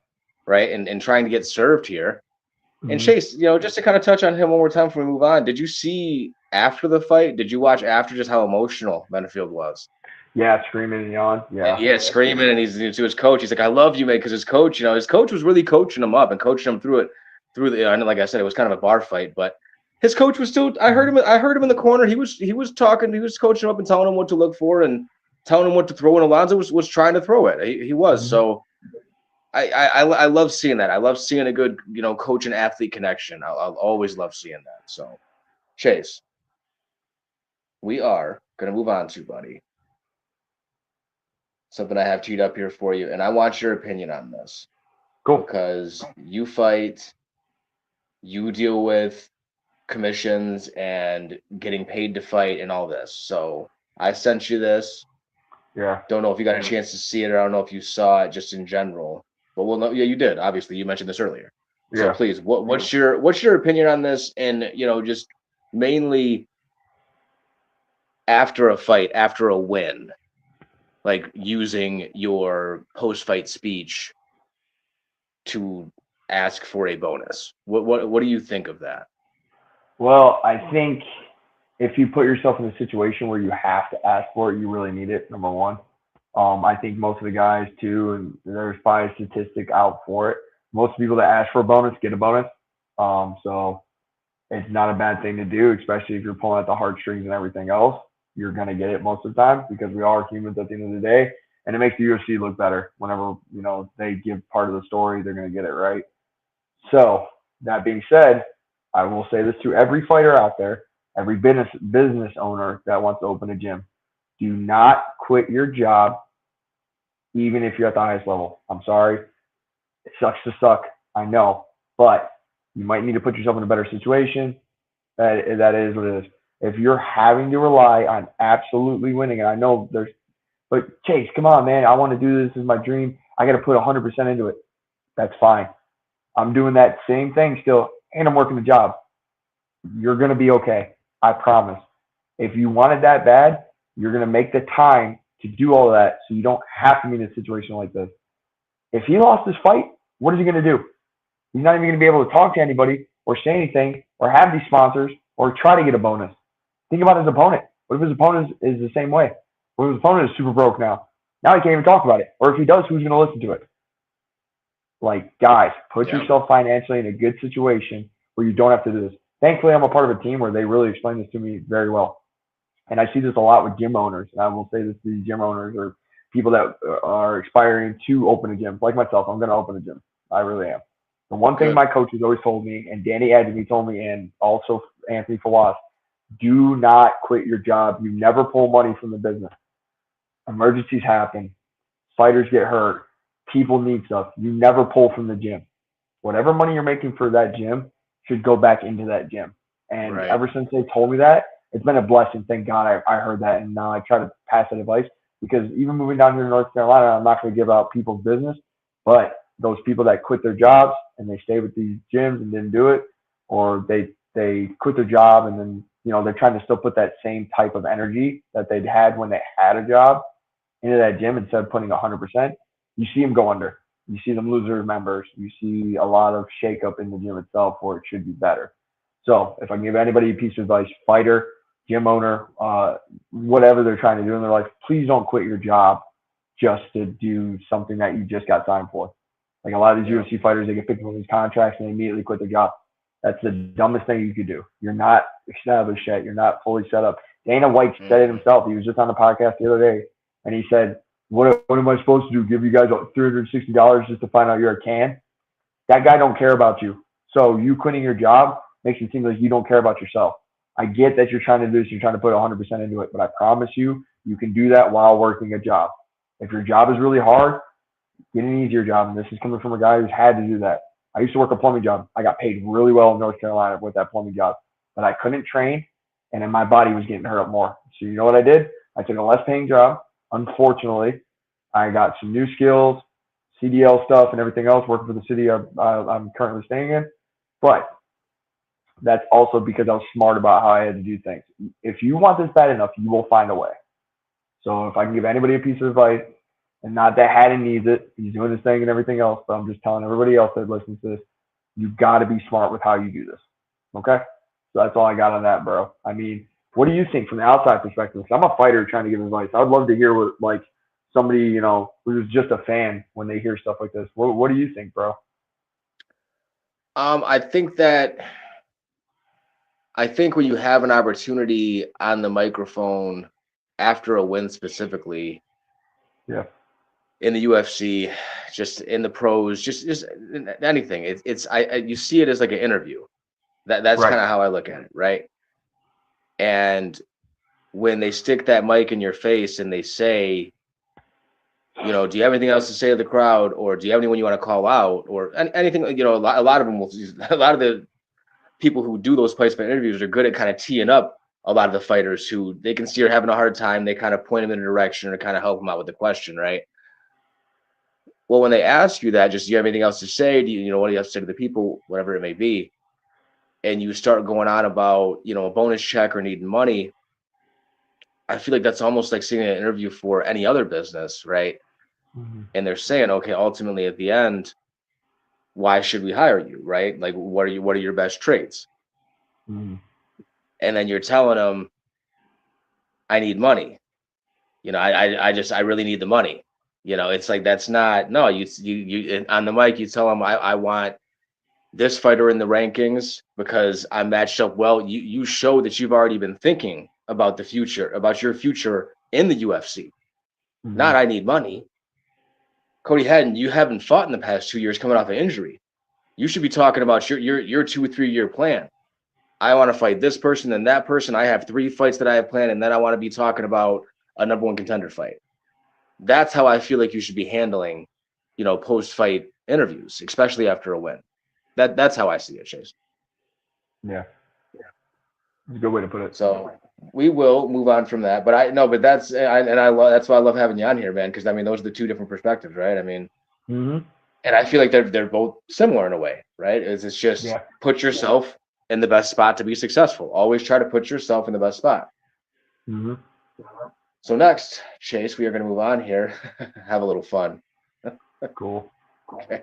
right? And trying to get served here. Mm-hmm. And Chase, just to kind of touch on him one more time before we move on, did you see after the fight? Did you watch after just how emotional Menafield was? Yeah, screaming and yelling. Yeah. Yeah, screaming, and he's to his coach. He's like, "I love you, man," because his coach, his coach was really coaching him up and coaching him through it. I know, like I said, it was kind of a bar fight, but his coach was still. I heard him. I heard him in the corner. He was talking. He was coaching him up and telling him what to look for and telling him what to throw. And Alonzo was trying to throw it. He was. Mhm. So I love seeing that. I love seeing a good coach and athlete connection. I'll always love seeing that. So Chase, we are gonna move on to, buddy, something I have teed up here for you, and I want your opinion on this Cool. because you fight, you deal with commissions and getting paid to fight and all this. So I sent you this. Yeah. Don't know if you got a chance to see it, or I don't know if you saw it just in general. But we'll know. Yeah, you did. Obviously, you mentioned this earlier. So Yeah. please, what's your opinion on this? And just mainly after a fight, after a win, like using your post-fight speech to ask for a bonus. What do you think of that? Well, I think if you put yourself in a situation where you have to ask for it, you really need it. Number one. I think most of the guys too, and there's probably a statistic out for it. Most people that ask for a bonus get a bonus. So it's not a bad thing to do, especially if you're pulling at the heartstrings and everything else. You're gonna get it most of the time because we are humans at the end of the day, and it makes the UFC look better. Whenever they give part of the story, they're gonna get it right. So that being said, I will say this to every fighter out there, every business owner that wants to open a gym: do not quit your job, even if you're at the highest level. I'm sorry, it sucks to suck, I know, but you might need to put yourself in a better situation. That is what it is. If you're having to rely on absolutely winning, and I know but Chase, come on, man, I want to do this. This is my dream. I got to put 100% into it. That's fine. I'm doing that same thing still, and I'm working the job. You're going to be okay. I promise. If you want it that bad, you're going to make the time to do all of that so you don't have to be in a situation like this. If he lost this fight, what is he going to do? He's not even going to be able to talk to anybody or say anything or have these sponsors or try to get a bonus. Think about his opponent. What if his opponent is the same way? What if his opponent is super broke now? Now he can't even talk about it. Or if he does, who's going to listen to it? Like, guys, put yourself financially in a good situation where you don't have to do this. Thankfully, I'm a part of a team where they really explain this to me very well. And I see this a lot with gym owners. And I will say this to these gym owners or people that are aspiring to open a gym. Like myself, I'm going to open a gym. I really am. The one thing my coaches always told me, and Danny Adjemi told me, and also Anthony Fawas, do not quit your job. You never pull money from the business. Emergencies happen. Fighters get hurt. People need stuff. You never pull from the gym. Whatever money you're making for that gym should go back into that gym. And ever since they told me that, it's been a blessing. Thank God I heard that. And now I try to pass that advice because even moving down here to North Carolina, I'm not going to give out people's business. But those people that quit their jobs and they stay with these gyms and didn't do it, or they quit their job and then, they're trying to still put that same type of energy that they'd had when they had a job into that gym instead of putting 100%, you see them go under. You see them lose their members. You see a lot of shakeup in the gym itself where it should be better. So if I can give anybody a piece of advice, fighter, gym owner, whatever they're trying to do in their life, please don't quit your job just to do something that you just got signed for. Like a lot of these UFC fighters, they get picked up on these contracts and they immediately quit their job. That's the dumbest thing you could do. You're not established yet. You're not fully set up. Dana White said it himself. He was just on the podcast the other day, and he said, what am I supposed to do? Give you guys $360 just to find out you're a can? That guy don't care about you. So you quitting your job makes it seem like you don't care about yourself. I get that you're trying to do this. You're trying to put 100% into it, but I promise you, you can do that while working a job. If your job is really hard, get an easier job. And this is coming from a guy who's had to do that. I used to work a plumbing job. I got paid really well in North Carolina with that plumbing job, but I couldn't train, and then my body was getting hurt up more. So you know what I did? I took a less paying job. Unfortunately, I got some new skills, CDL stuff and everything else, working for the city I'm currently staying in. But that's also because I was smart about how I had to do things. If you want this bad enough, you will find a way. So if I can give anybody a piece of advice, and not that Haddon needs it, he's doing his thing and everything else, but I'm just telling everybody else that listens to this, you've got to be smart with how you do this. Okay? So that's all I got on that, bro. I mean, What do you think from the outside perspective? 'Cause I'm a fighter trying to give advice. I'd love to hear what like somebody who's just a fan when they hear stuff like this. What do you think, bro? I think when you have an opportunity on the microphone after a win specifically, Yeah. in the UFC, just in the pros, just anything. You see it as like an interview. That's Right. kind of how I look at it, right? And when they stick that mic in your face and they say, do you have anything else to say to the crowd, or do you have anyone you want to call out, or anything? A lot of them will. A lot of the people who do those placement interviews are good at kind of teeing up a lot of the fighters who they can see are having a hard time. They kind of point them in a direction or kind of help them out with the question, right? Well, when they ask you that, just do you have anything else to say? What do you have to say to the people, whatever it may be? And you start going on about, a bonus check or needing money. I feel like that's almost like seeing an interview for any other business, right? Mm-hmm. And they're saying, okay, ultimately at the end, why should we hire you, right? Like, what are your best traits? Mm-hmm. And then you're telling them, I need money. I really need the money. It's like, that's not, no, you on the mic, you tell them, I want this fighter in the rankings because I'm matched up well. You show that you've already been thinking about the future, about your future in the UFC. Mm-hmm. Not I need money. Cody Haddon, you haven't fought in the past 2 years coming off an injury. You should be talking about your 2 or 3 year plan. I want to fight this person and that person. I have 3 fights that I have planned, and then I want to be talking about a number 1 contender fight. That's how I feel like you should be handling, post-fight interviews, especially after a win. That's how I see it, Chase. Yeah. It's a good way to put it. So we will move on from that, but that's why I love having you on here, man. Because those are the 2 different perspectives, right? Mm-hmm. And I feel like they're both similar in a way, right? It's just put yourself in the best spot to be successful. Always try to put yourself in the best spot. Mm-hmm. So next, Chase, we are going to move on here. Have a little fun. Cool. Okay.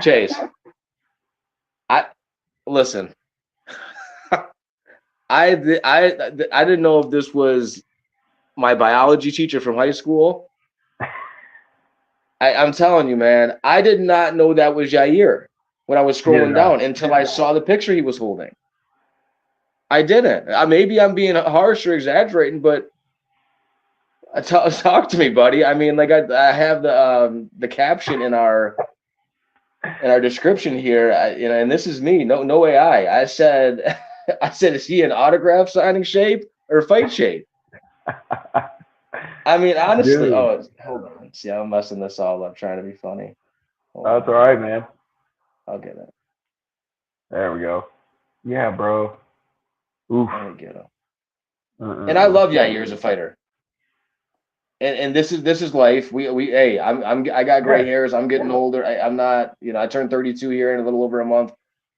Chase, listen. I didn't know if this was my biology teacher from high school. I'm telling you, man, I did not know that was Yair when I was scrolling down until I saw the picture he was holding. I didn't. Maybe I'm being harsh or exaggerating, but talk to me, buddy. I have the caption in our description here, and this is me. No AI. I said, is he in autograph signing shape or fight shape? Honestly. Dude. Oh, hold on. See, I'm messing this all up trying to be funny. That's all right, man. I'll get it. There we go. Yeah, bro. Oof. Let me get him. And I love Yair as a fighter. And this is life. I got gray hairs. I'm getting older. I'm not. I turned 32 here in a little over a month.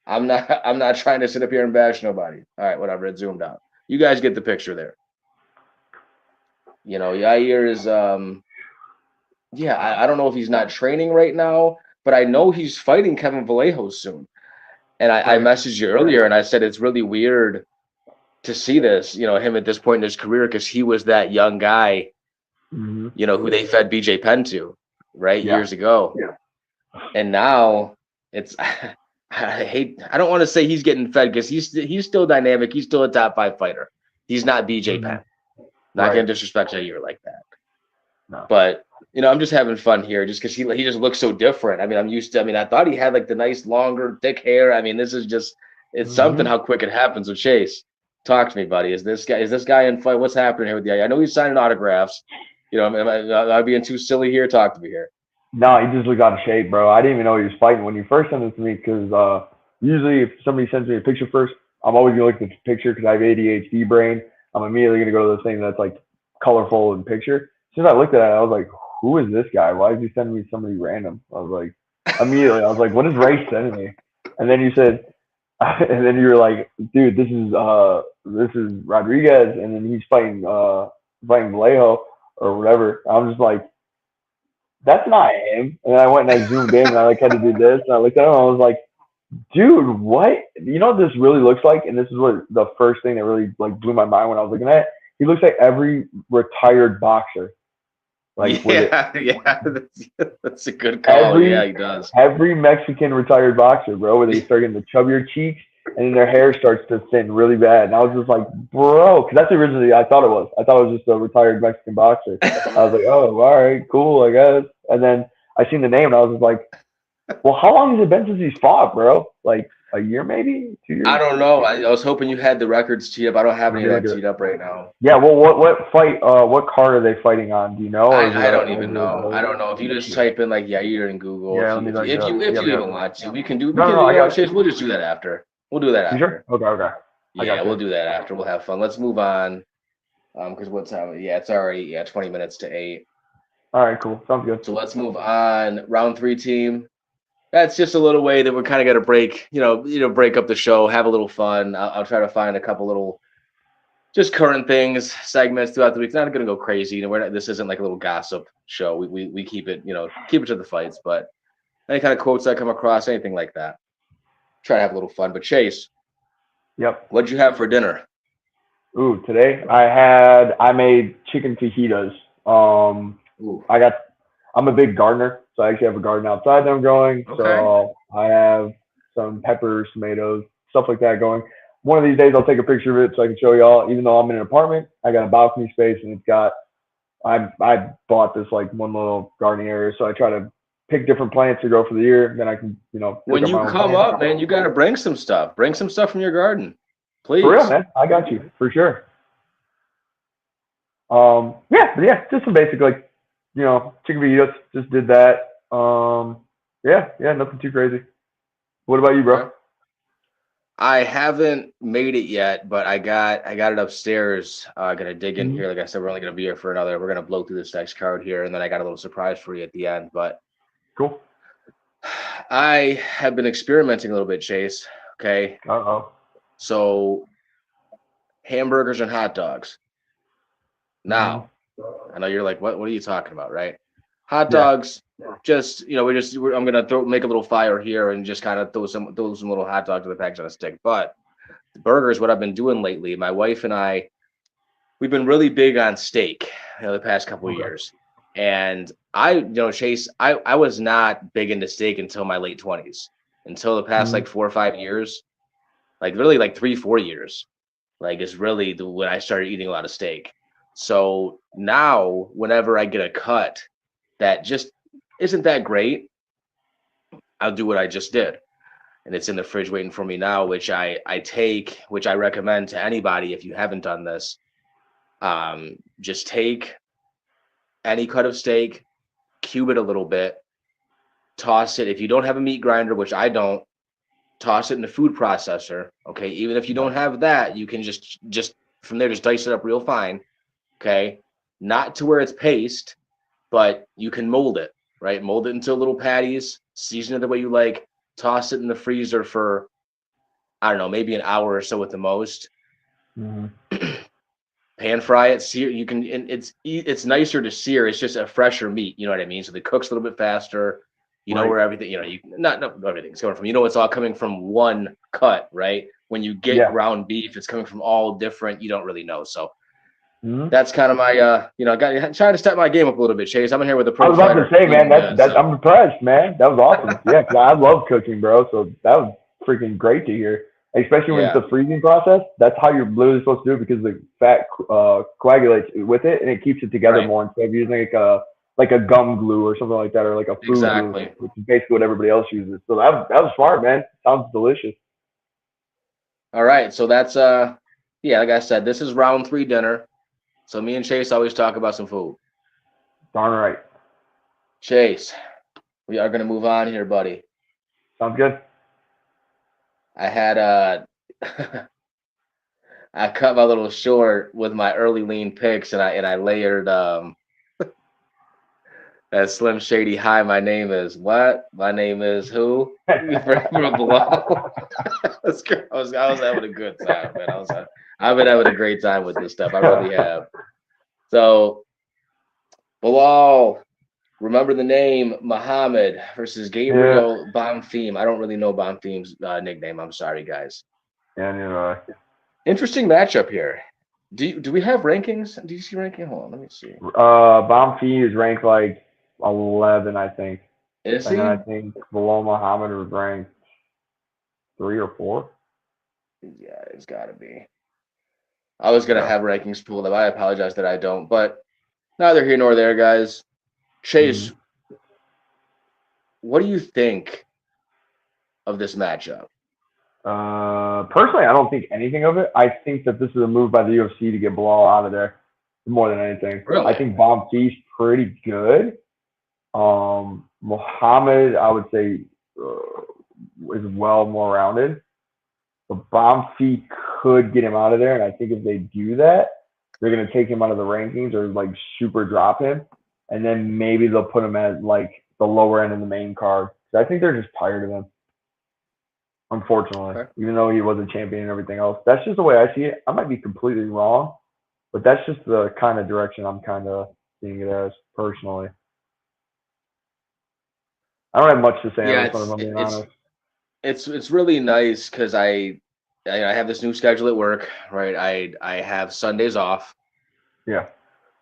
I'm not trying to sit up here and bash nobody. All right, whatever. It zoomed out. You guys get the picture there. Yair is I don't know if he's not training right now, but I know he's fighting Kevin Vallejo soon. And I messaged you earlier and I said it's really weird to see this, him at this point in his career, because he was that young guy, who they fed BJ Penn to, right? Yeah. Years ago. Yeah. And now it's I don't want to say he's getting fed because he's still dynamic. He's still a top 5 fighter. He's not BJ Penn. Not going to disrespect Yair like that. No. But, I'm just having fun here just because he just looks so different. I'm used to, I thought he had like the nice, longer, thick hair. This is just, it's something how quick it happens with Chase. Talk to me, buddy. Is this guy in fight? What's happening here with Yair? I know he's signing autographs. Am I being too silly here? Talk to me here. No, he just looked out of shape, bro. I didn't even know he was fighting when you first sent it to me because usually if somebody sends me a picture first, I'm always going to look at the picture because I have ADHD brain. I'm immediately going to go to the thing that's like colorful in picture. As soon as I looked at it, I was like, who is this guy? Why is he sending me somebody random? I was like, immediately, I was like, what is Ray sending me? And then you said, and then you were like, dude, this is Rodriguez, and then he's fighting Vallejo or whatever. I'm just like, that's not him. And I went and I zoomed in and I had to do this. And I looked at him and I was like, Dude, what? You know what this really looks like? And this is what the first thing that really like blew my mind when I was looking at it. He looks like every retired boxer. Like with it, Yeah, yeah, that's a good call. Yeah, every he does. every Mexican retired boxer, bro, where they start getting the chubbier cheeks and then their hair starts to thin really bad. And I was just like, bro, because that's originally I thought it was. I thought it was just a retired Mexican boxer. I was like, oh, all right, cool, I guess. And then I seen the name and I was just like, well, how long has it been since he's fought, bro? Like a year, maybe 2 years. I don't know. I was hoping you had the records teed up. I don't have Let any me of look that at it. teed up right now. Yeah, well, what fight? What card are they fighting on? Do you know, or is it I don't a even regular know. I blade? don't know. If you just type in like Yair in Google, Yeah, let me look it up. if Yep, you yep. even want to, we No, can, no, I got it. Chase, we'll just do that after. We'll do that You sure? after. Okay, okay. I Yeah, got we'll you. do that after. We'll have fun. Let's move on. Because what time? Yeah, it's already 20 minutes to 8. All right, cool. Sounds good. So let's move on. Round 3 team. That's just a little way that we're kind of going to break, break up the show, have a little fun. I'll try to find a couple little just current things, segments throughout the week. It's not going to go crazy. This isn't like a little gossip show. We keep it, keep it to the fights, but any kind of quotes I come across, anything like that. Try to have a little fun. But Chase, Yep. what'd you have for dinner? Ooh, today I made chicken fajitas. Ooh, I got I'm a big gardener, so I actually have a garden outside that I'm growing. okay. So I have some peppers, tomatoes, stuff like that going. One of these days I'll take a picture of it so I can show y'all. Even though I'm in an apartment, I got a balcony space and it's got I bought this like one little gardening area, so I try to pick different plants to grow for the year. Then I can, pick When up you my own come plants. up, man, you got to bring some stuff. Bring some stuff from your garden, For real, please. man. I got you for sure. Yeah, but yeah, just some basic like, chicken fajitas. Just did that. Yeah, nothing too crazy. What about you, bro? Okay. I haven't made it yet, but I got it upstairs. Gonna dig in Mm-hmm. here. Like I said, we're only gonna be here for another. We're gonna blow through this next card here, and then I got a little surprise for you at the end. But Cool. I have been experimenting a little bit, Chase. Okay, Uh oh. so hamburgers and hot dogs. Mm-hmm. Now, I know you're like, what? What are you talking about, right? Hot Yeah. dogs. Just I'm gonna make a little fire here and just kind of throw some little hot dogs in the package on a stick. But burgers, what I've been doing lately, my wife and I, we've been really big on steak, the past couple of Okay. years. And Chase, I was not big into steak until my late 20s, until the past Mm-hmm. like 4 or 5 years, like really like 3, 4 years, like is really when I started eating a lot of steak. So now, whenever I get a cut that just isn't that great, I'll do what I just did. And it's in the fridge waiting for me now, which which I recommend to anybody if you haven't done this. Just take any cut of steak, cube it a little bit, toss it. If you don't have a meat grinder, which I don't, toss it in the food processor. Okay. Even if you don't have that, you can just from there, just dice it up real fine. Okay. Not to where it's paste, but you can mold it, right? Mold it into little patties, season it the way you like, toss it in the freezer for, I don't know, maybe an hour or so at the most. Mm-hmm. Pan fry it, sear. You can, and it's nicer to sear. It's just a fresher meat. You know what I mean? So the cook's a little bit faster. You know Right. where everything, you not everything's coming from. It's all coming from one cut, right? When you get Yeah. ground beef, it's coming from all different. You don't really know. So Mm-hmm. that's kind of my, trying to step my game up a little bit, Chase. I'm in here with a I pro was about to fighter say, man, doing this. that I'm impressed, man. That was awesome. Yeah, 'cause I love cooking, bro. So that was freaking great to hear. Especially when it's Yeah, the freezing process. That's how you're literally supposed to do it because the fat coagulates with it and it keeps it together right. more instead of using like a gum glue or something like that or like a food glue, Exactly. which is basically what everybody else uses. So that was smart, man. Sounds delicious. All right. So that's yeah, like I said, this is round 3 dinner. So me and Chase always talk about some food. Darn right. Chase, we are gonna move on here, buddy. Sounds good. I had I cut my little short with my early lean picks and I layered that Slim Shady hi, my name is what? My name is who? From below. I was having a good time, man. I've been having a great time with this stuff. I really have. So Bilal, Remember the name Muhammad versus Yeah. Gabriel Bonfim. I don't really know Bonfim's nickname. I'm sorry, guys. Yeah, neither Interesting matchup here. Do we have rankings? Do you see ranking? Hold on, let me see. Bomb Fee is ranked like 11, I think. Is And then I he? think below Muhammad was ranked 3 or 4. Yeah, it's got to be. I was gonna Yeah. have rankings pulled up. I apologize that I don't, but neither here nor there, guys. hmm Chase, what do you think of this matchup? Personally, I don't think anything of it. I think that this is a move by the UFC to get Bilal out of there more than anything. I Really? think Bomb Fee's pretty good. Muhammad, I would say, is well more rounded. But Bomb Fee could get him out of there, and I think if they do that, they're gonna take him out of the rankings or like super drop him, and then maybe they'll put him at like the lower end of the main card. So I think they're just tired of him, unfortunately. Okay. Even though he was a champion and everything else, that's just the way I see it. I might be completely wrong, but that's just the kind of direction I'm kind of seeing it as personally. I don't have much to say on Yeah, this one if I'm being honest. it's really nice because I have this new schedule at work, right? I have Sundays off, Yeah.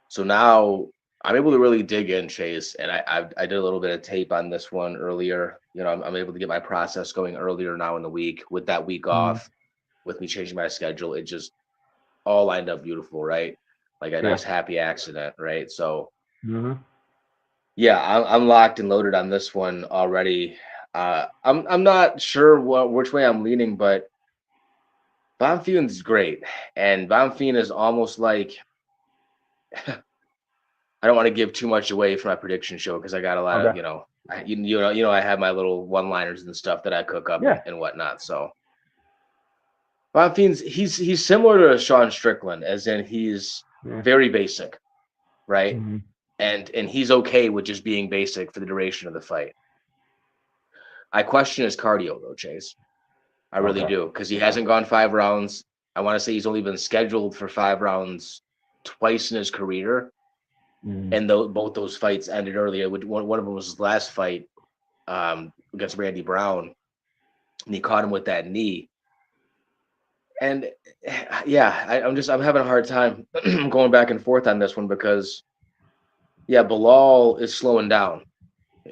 so now I'm able to really dig in, Chase. And I did a little bit of tape on this one earlier. I'm able to get my process going earlier now in the week with that week Mm-hmm. off, with me changing my schedule. It just all lined up beautiful, right? Like a Yeah. nice happy accident, right? So Mm-hmm. yeah, I'm locked and loaded on this one already. I'm not sure which way I'm leaning, but Bonfim great, and Bonfim is almost like I don't want to give too much away for my prediction show because I got a lot of Okay. I have my little one-liners and stuff that I cook up Yeah. and whatnot. So Bonfim's he's similar to Sean Strickland, as in he's Yeah. very basic, right? Mm-hmm. And he's okay with just being basic for the duration of the fight. I question his cardio though, Chase. I really Okay. do because he hasn't gone 5 rounds. I want to say he's only been scheduled for 5 rounds twice in his career, Mm-hmm. and both those fights ended earlier. One of them was his last fight against Randy Brown, and he caught him with that knee. And yeah, I'm having a hard time going back and forth on this one because yeah, Bilal is slowing down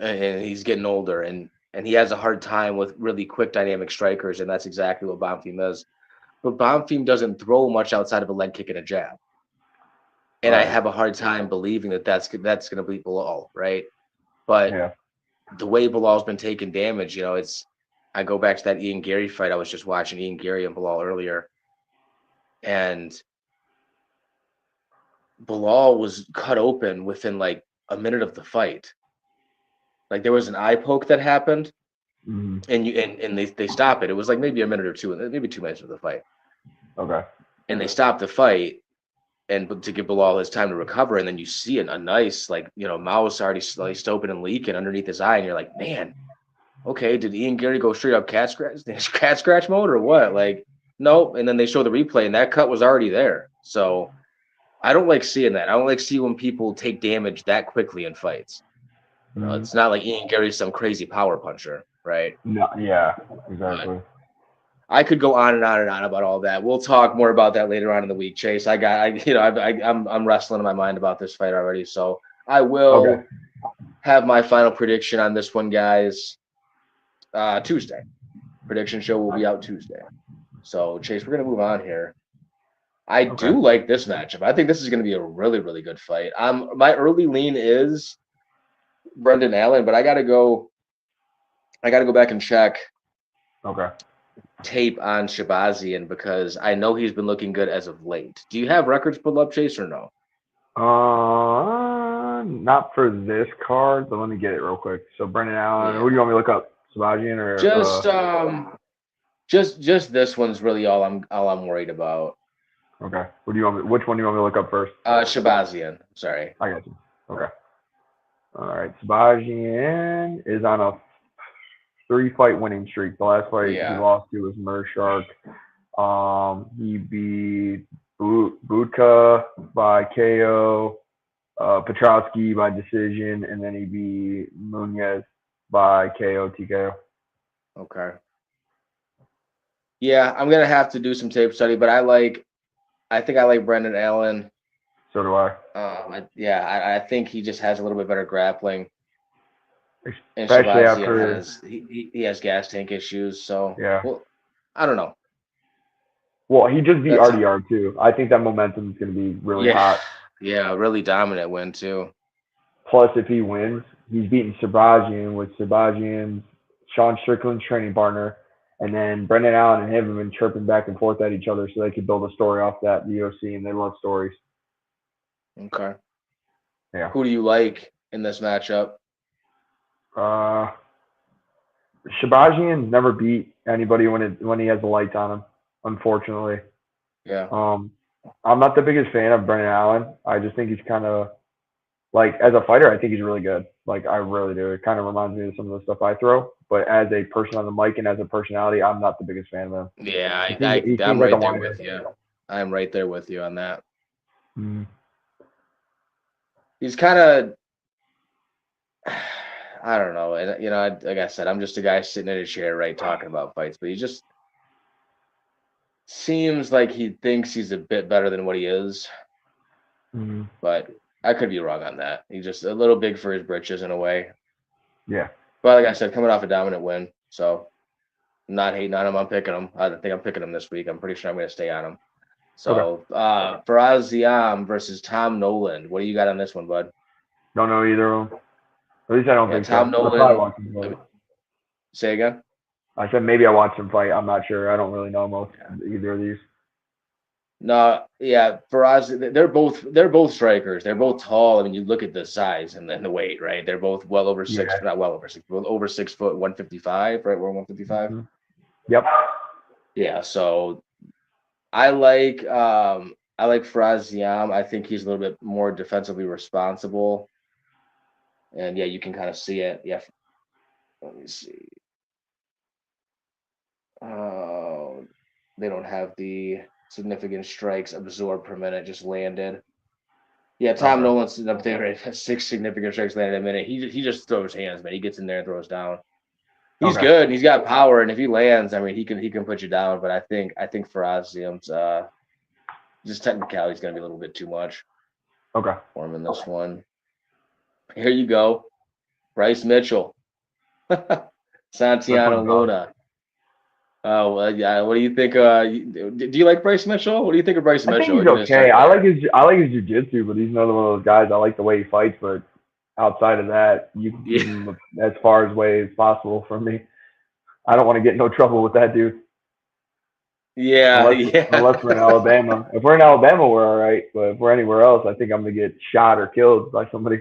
and he's getting older and he has a hard time with really quick dynamic strikers, and that's exactly what Bonfim is. But Bonfim doesn't throw much outside of a leg kick and a jab. And I Right. have a hard time believing that that's going to beat Bilal, right? But Yeah. the way Bilal's been taking damage, I go back to that Ian Gary fight. I was just watching Ian Gary and Bilal earlier, and Bilal was cut open within like a minute of the fight. Like there was an eye poke that happened, Mm-hmm. and they stop it. It was like maybe a minute or two, maybe 2 minutes of the fight, Okay. and they stopped the fight and to give Bilal his time to recover. And then you see a nice mouse already sliced open and leaking underneath his eye, and you're like, man, okay, did Ian Gary go straight up cat scratch mode or what? Like, nope. And then they show the replay, and that cut was already there. So I don't like seeing that. I don't like seeing when people take damage that quickly in fights. Mm-hmm. It's not like Ian Gary's some crazy power puncher, right? No. Yeah. But Exactly. I could go on and on and on about all that. We'll talk more about that later on in the week, Chase. I'm wrestling in my mind about this fight already, so I Okay. will have my final prediction on this one, guys. Tuesday. Prediction show will be out Tuesday. So, Chase, we're going to move on here. I Okay. do like this matchup. I think this is going to be a really, really good fight. My early lean is Brendan Allen, but I got to go. I got to go back and check Okay. tape on Shabazian because I know he's been looking good as of late. Do you have records pulled up, Chase, or no? Not for this card, but let me get it real quick. So Brendan Allen, Yeah. who do you want me to look up? Sabajian Just or just this one's really all I'm worried about. okay. What do you want me, which one do you want me to look up first? Shabazian. Sorry. I got you. Okay. All right. Sabajian is on a 3-fight winning streak. The last fight he Yeah. lost to was Mershark. He beat Budka by KO. Petrowski by decision, and then he beat Munoz by KO TKO. Okay. Yeah, I'm gonna have to do some tape study, but I think I like Brendan Allen. So do I. I think he just has a little bit better grappling. And Especially Shabazian he has gas tank issues, so yeah. well, I don't know. Well, he just beat That's RDR too. I think that momentum is going to be really hot. Yeah, really dominant win too. Plus, if he wins, he's beating Sabazian, with Sabazian's Sean Strickland's training partner, and then Brendan Allen and him have been chirping back and forth at each other so they could build a story off that in the UFC, and they love stories. Okay. Yeah. Who do you like in this matchup? Shabazian's never beat anybody when he has the lights on him, unfortunately. Yeah. I'm not the biggest fan of Brendan Allen. I just think he's kind of like, as a fighter, I think he's really good. Like, I really do. It kind of reminds me of some of the stuff I throw. But as a person on the mic and as a personality, I'm not the biggest fan of him. Yeah, I'm right there with you. I'm right there with you on that. Mm-hmm. He's kind of, I don't know. And, like I said, I'm just a guy sitting in a chair, right, talking about fights. But he just seems like he thinks he's a bit better than what he is. Mm-hmm. But I could be wrong on that. He's just a little big for his britches in a way. Yeah. But like I said, coming off a dominant win, so I'm not hating on him. I'm picking him. I think I'm picking him this week. I'm pretty sure I'm going to stay on him. So, Faraz Ziam versus Tom Nolan. What do you got on this one, bud? Don't know either of them. At least I don't think Tom so. Nolan. Say again? I said maybe I watched him fight. I'm not sure. I don't really know most either of these. No, yeah, Faraz, they're both strikers. They're both tall. I mean, you look at the size and then the weight, right? They're both well over six, not well over 6, well over 6 foot, 155, right? We're 155. Mm-hmm. Yep. Yeah, so I like Faraz Ziam. I think he's a little bit more defensively responsible. And yeah, you can kind of see it. Yeah. Let me see. They don't have the significant strikes absorbed per minute, just landed. Yeah, Tom Nolan's sitting up there at 6 significant strikes landed a minute. He just throws hands, man. He gets in there and throws down. He's good and he's got power, and if he lands, I mean, he can put you down. But I think Faraz Ziam's just technicality is going to be a little bit too much. Okay. For him in this one. Here you go, Bryce Mitchell, Santiano Luna. Oh, yeah. What do you think? Do you like Bryce Mitchell? What do you think of Bryce Mitchell? I think he's okay. I like his jiu-jitsu, but he's another one of those guys. I like the way he fights, but outside of that, you can keep him as far away as possible from me. I don't want to get in no trouble with that dude. Yeah, unless we're in Alabama. If we're in Alabama, we're all right. But if we're anywhere else, I think I'm gonna get shot or killed by somebody.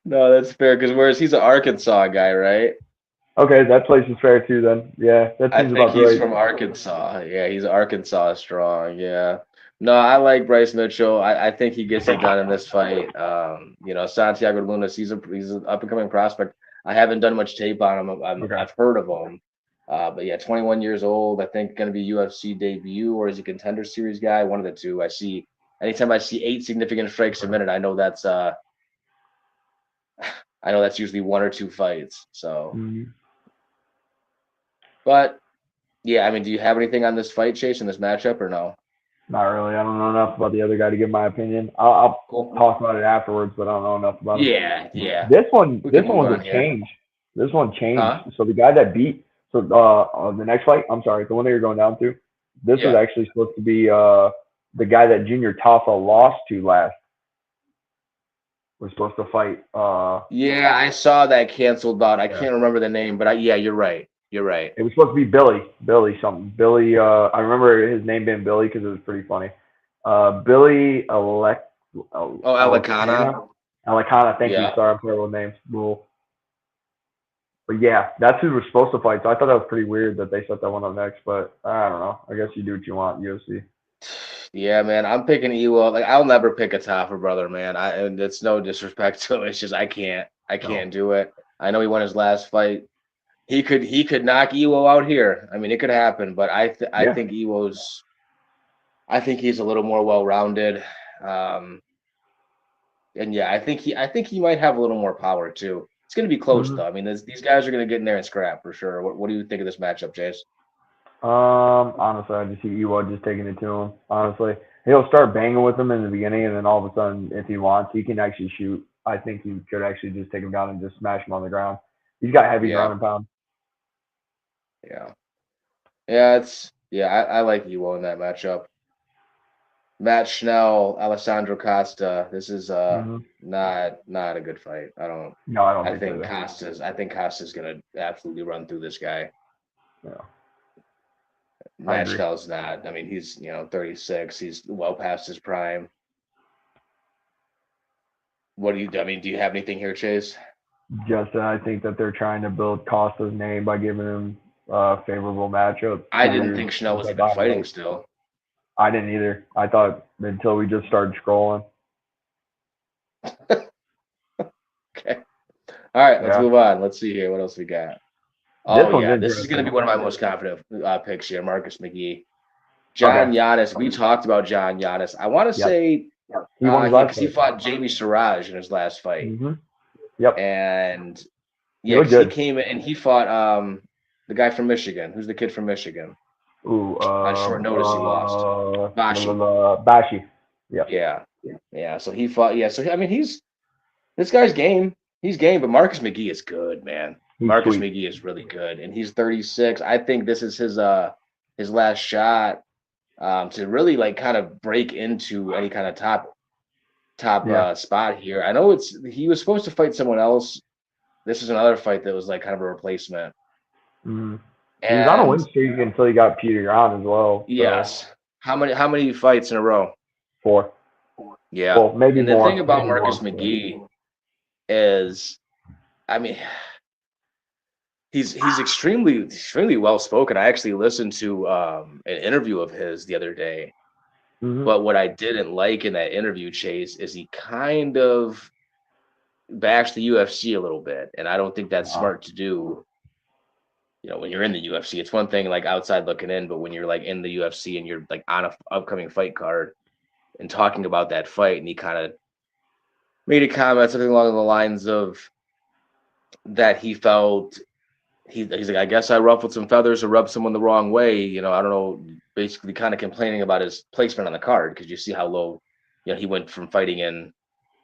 No, that's fair. Because he's an Arkansas guy, right? Okay, that place is fair too. Then, yeah, that seems about right. I think he's from Arkansas. Yeah, he's Arkansas strong. Yeah. No, I like Bryce Mitchell. I think he gets it done in this fight. Santiago Luna, he's an up and coming prospect. I haven't done much tape on him. I've heard of him. But yeah, 21 years old. I think going to be UFC debut, or is he contender series guy? One of the two. Anytime I see 8 significant strikes a minute, I know that's usually 1 or 2 fights. So, But yeah, I mean, do you have anything on this fight, Chase, in this matchup, or no? Not really. I don't know enough about the other guy to give my opinion. I'll talk about it afterwards, but I don't know enough about it. Yeah. This one was a change. This one changed. Huh? So the guy that beat the next fight, I'm sorry, the one that you're going down to, this was actually supposed to be the guy that Junior Tafa lost to last. Was supposed to fight. Yeah, I saw that canceled bout. I can't remember the name, but you're right. You're right. It was supposed to be Billy something. Billy, I remember his name being Billy because it was pretty funny. Billy Alicana. Alicana, thank you. Sorry, I'm terrible with names. Cool. But yeah, that's who was supposed to fight. So I thought that was pretty weird that they set that one up next. But I don't know. I guess you do what you want, UFC. Yeah, man, I'm picking Ewell. Like, I'll never pick a Tafa brother, man. And it's no disrespect to him. It's just I can't do it. I know he won his last fight. He could knock Ewell out here. I mean, it could happen, but I think Ewell's I think he's a little more well-rounded. And yeah, I think he might have a little more power too. It's going to be close Hmm. though. I mean, these guys are going to get in there and scrap for sure. What do you think of this matchup, Chase? Honestly, I just see Ewa just taking it to him. Honestly, he'll start banging with him in the beginning, and then all of a sudden, if he wants, he can actually shoot. I think he could actually just take him down and just smash him on the ground. He's got heavy ground Yeah, and pound. yeah, yeah. I like Ewo in that matchup. Matt Schnell, Alessandro Costa. This is Hmm. not a good fight. I don't. No, I don't think so either. I think Costa's gonna absolutely run through this guy. Yeah, I Matt agree. Schnell's not. I mean, he's 36. He's well past his prime. What do you? I mean, do you have anything here, Chase? Just I think that they're trying to build Costa's name by giving him a favorable matchup I didn't to think Schnell was get even by the fighting weight. still. I didn't either. I thought until we just started scrolling. Okay. All right, let's Yeah, move on. Let's see here. What else we got? this Oh one's yeah, this is going to be interesting. one of my most confident picks here. Marcus McGee, Okay. John Giannis. We talked about John Giannis. I want to Yep. say He won his he last because he fight. fought Jamie Siraj in his last fight, Hmm. Yep. and He yeah, looked because he good. came in and he fought the guy from Michigan. Who's the kid from Michigan? Ooh. On short notice, he lost. Vashi. Bashi. Yep. Yeah, yeah. So he fought. Yeah. So I mean, this guy's game. He's game, but Marcus McGee is good, man. He's Marcus sweet. McGee is really good, and he's 36. I think this is his last shot to really like kind of break into any kind of top Yeah. spot here. I know he was supposed to fight someone else. This is another fight that was like kind of a replacement. Hmm. He was on a win And streak until he got Peter on as well. So yes, how many fights in a row? 4. Yeah. Well, maybe And the thing more. about Maybe Marcus more. Yeah. McGee is, I mean, he's extremely well spoken. I actually listened to an interview of his the other day. Hmm. But what I didn't like in that interview, Chase, is he kind of bashed the UFC a little bit, and I don't think that's Uh, smart to do. When you're in the UFC, it's one thing like outside looking in, but when you're like in the UFC and you're like on a upcoming fight card and talking about that fight, and he kind of made a comment something along the lines of that he felt he's like, I guess I ruffled some feathers or rubbed someone the wrong way. I don't know, basically kind of complaining about his placement on the card because you see how low, he went from fighting in.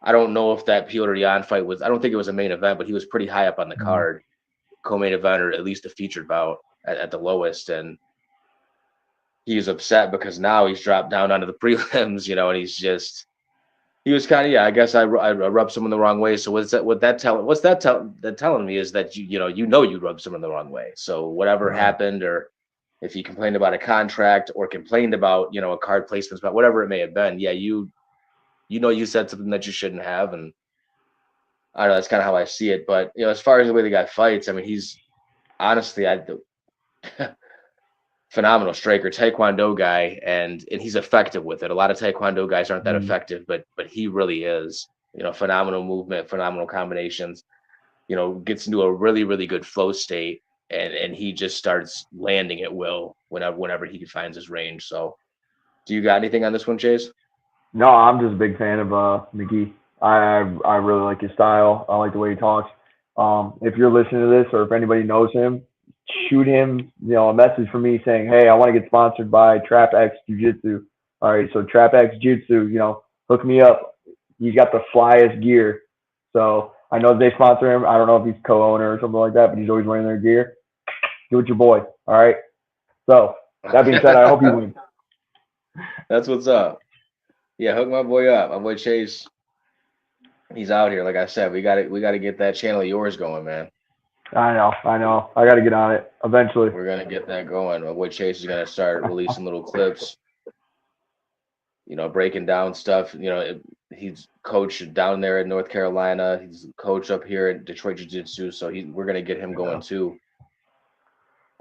I don't know if that Piotr Jan fight was, I don't think it was a main event, but he was pretty high up on the mhm. card, co-main event, or at least a featured bout at the lowest. And he's upset because now he's dropped down onto the prelims, and he was kind of, yeah, I guess I rubbed someone the wrong way. So that telling me is that you rubbed someone the wrong way. So whatever Right. happened, or if he complained about a contract or complained about a card placement spot, whatever it may have been, yeah, you said something that you shouldn't have, and I don't know, that's kind of how I see it. But as far as the way the guy fights, I mean, he's honestly phenomenal striker, taekwondo guy, and he's effective with it. A lot of taekwondo guys aren't that Mhm. effective, but he really is. Phenomenal movement, phenomenal combinations. Gets into a really really good flow state, and he just starts landing at will whenever he finds his range. So, do you got anything on this one, Chase? No, I'm just a big fan of McGee. I really like his style. I like the way he talks. If you're listening to this, or if anybody knows him, shoot him, a message from me saying, "Hey, I want to get sponsored by Trap X Jiu Jitsu." All right, so Trap X Jiu Jitsu, hook me up. He's got the flyest gear. So I know they sponsor him. I don't know if he's co-owner or something like that, but he's always wearing their gear. Get with your boy. All right. So that being said, I hope he wins. That's what's up. Yeah, hook my boy up. My boy Chase, he's out here. Like I said, we got to get that channel of yours going, man. I know. I know. I got to get on it eventually. We're gonna get that going. My boy Chase is gonna start releasing little clips, breaking down stuff. He's coached down there in North Carolina. He's coach up here at Detroit Jiu Jitsu. So we're gonna get him going Yeah. too.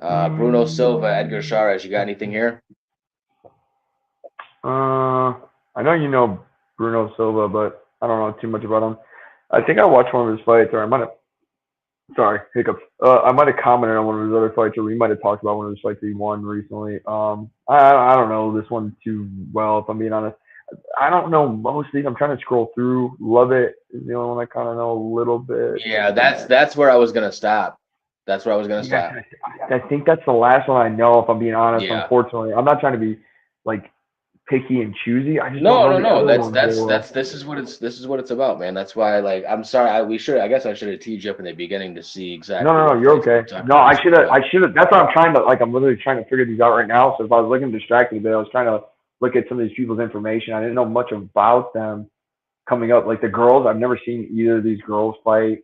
Bruno Silva, Edgar Charas. You got anything here? I know you know Bruno Silva, but I don't know too much about him. I think I watched one of his fights, or I might have. Sorry, hiccups. I might have commented on one of his other fights, or we might have talked about one of his fights that he won recently. I don't know this one too well, if I'm being honest. I don't know most of these. I'm trying to scroll through. Love It is the only one I kind of know a little bit. Yeah, that's where I was gonna stop. That's where I was gonna Yes, stop. I think that's the last one I know. If I'm being honest, Yeah. unfortunately, I'm not trying to be like picky and choosy. I just don't No, know no, the no. other That's ones very that's well. that's this is what it's about, man. That's why, like, I'm sorry. I guess I should have teed you up in the beginning to see No, exactly no, no, what you're fights we were okay. talking No, about this week. But I should have. That's what I'm trying to like. I'm literally trying to figure these out right now. So if I was looking distracted, but I was trying to look at some of these people's information. I didn't know much about them coming up. Like the girls, I've never seen either of these girls fight.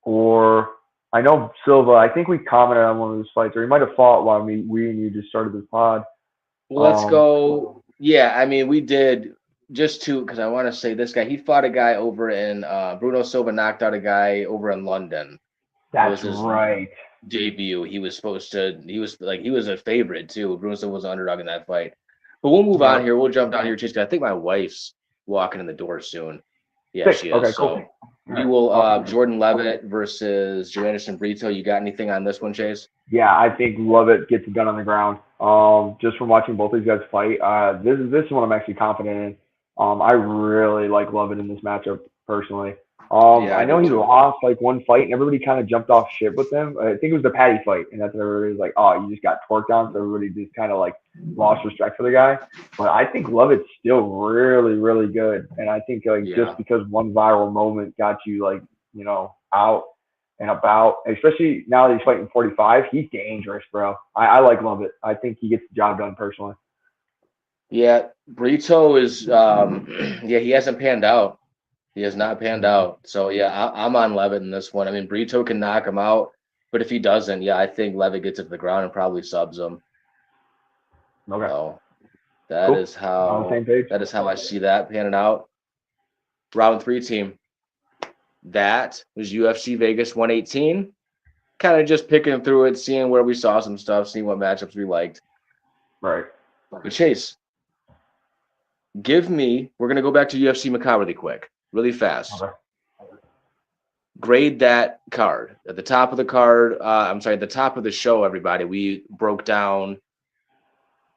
Or I know Silva. I think we commented on one of those fights, or he might have fought while we and you just started this pod. well, let's Um, go. Yeah, I mean, we did just to because I want to say this guy. He fought a guy over in Bruno Silva knocked out a guy over in London. It was that's his right. debut. He was supposed to. He was a favorite too. Bruno Silva was an underdog in that fight. But we'll move on Yep. here. We'll jump down here, Chase. 'Cause I think my wife's walking in the door soon. Yeah, Sick. she is. Okay, cool. So All we right. will Awesome. Jordan Levitt versus Joanderson Brito. You got anything on this one, Chase? Yeah, I think Lovett gets it done on the ground. Just from watching both these guys fight, this is one I'm actually confident in. I really like Lovett in this matchup personally. Yeah, I I know do he too. lost like one fight, and everybody kind of jumped off shit with him. I think it was the Patty fight, and that's when everybody was like, "Oh, you just got torqued on," so everybody just kind of like lost respect for the guy. But I think Lovett's still really, really good, and I think like just Yeah. because one viral moment got you like out and about, especially now that he's fighting 45, he's dangerous, bro. I like Lovett. I think he gets the job done personally. Yeah, Brito is yeah, he hasn't panned out. He has not panned out. So yeah, I'm on Levitt in this one. I mean, Brito can knock him out, but if he doesn't, yeah, I think Levitt gets it to the ground and probably subs him. Okay, So cool. On the same page. that is how I see that panning out. Round three team. That was UFC Vegas 118. Kind of just picking through it, seeing where we saw some stuff, seeing what matchups we liked. Right. But Chase, we're gonna go back to UFC Macau really quick, really fast. Okay. Grade that card at the top of the card. I'm sorry, at the top of the show, everybody. We broke down.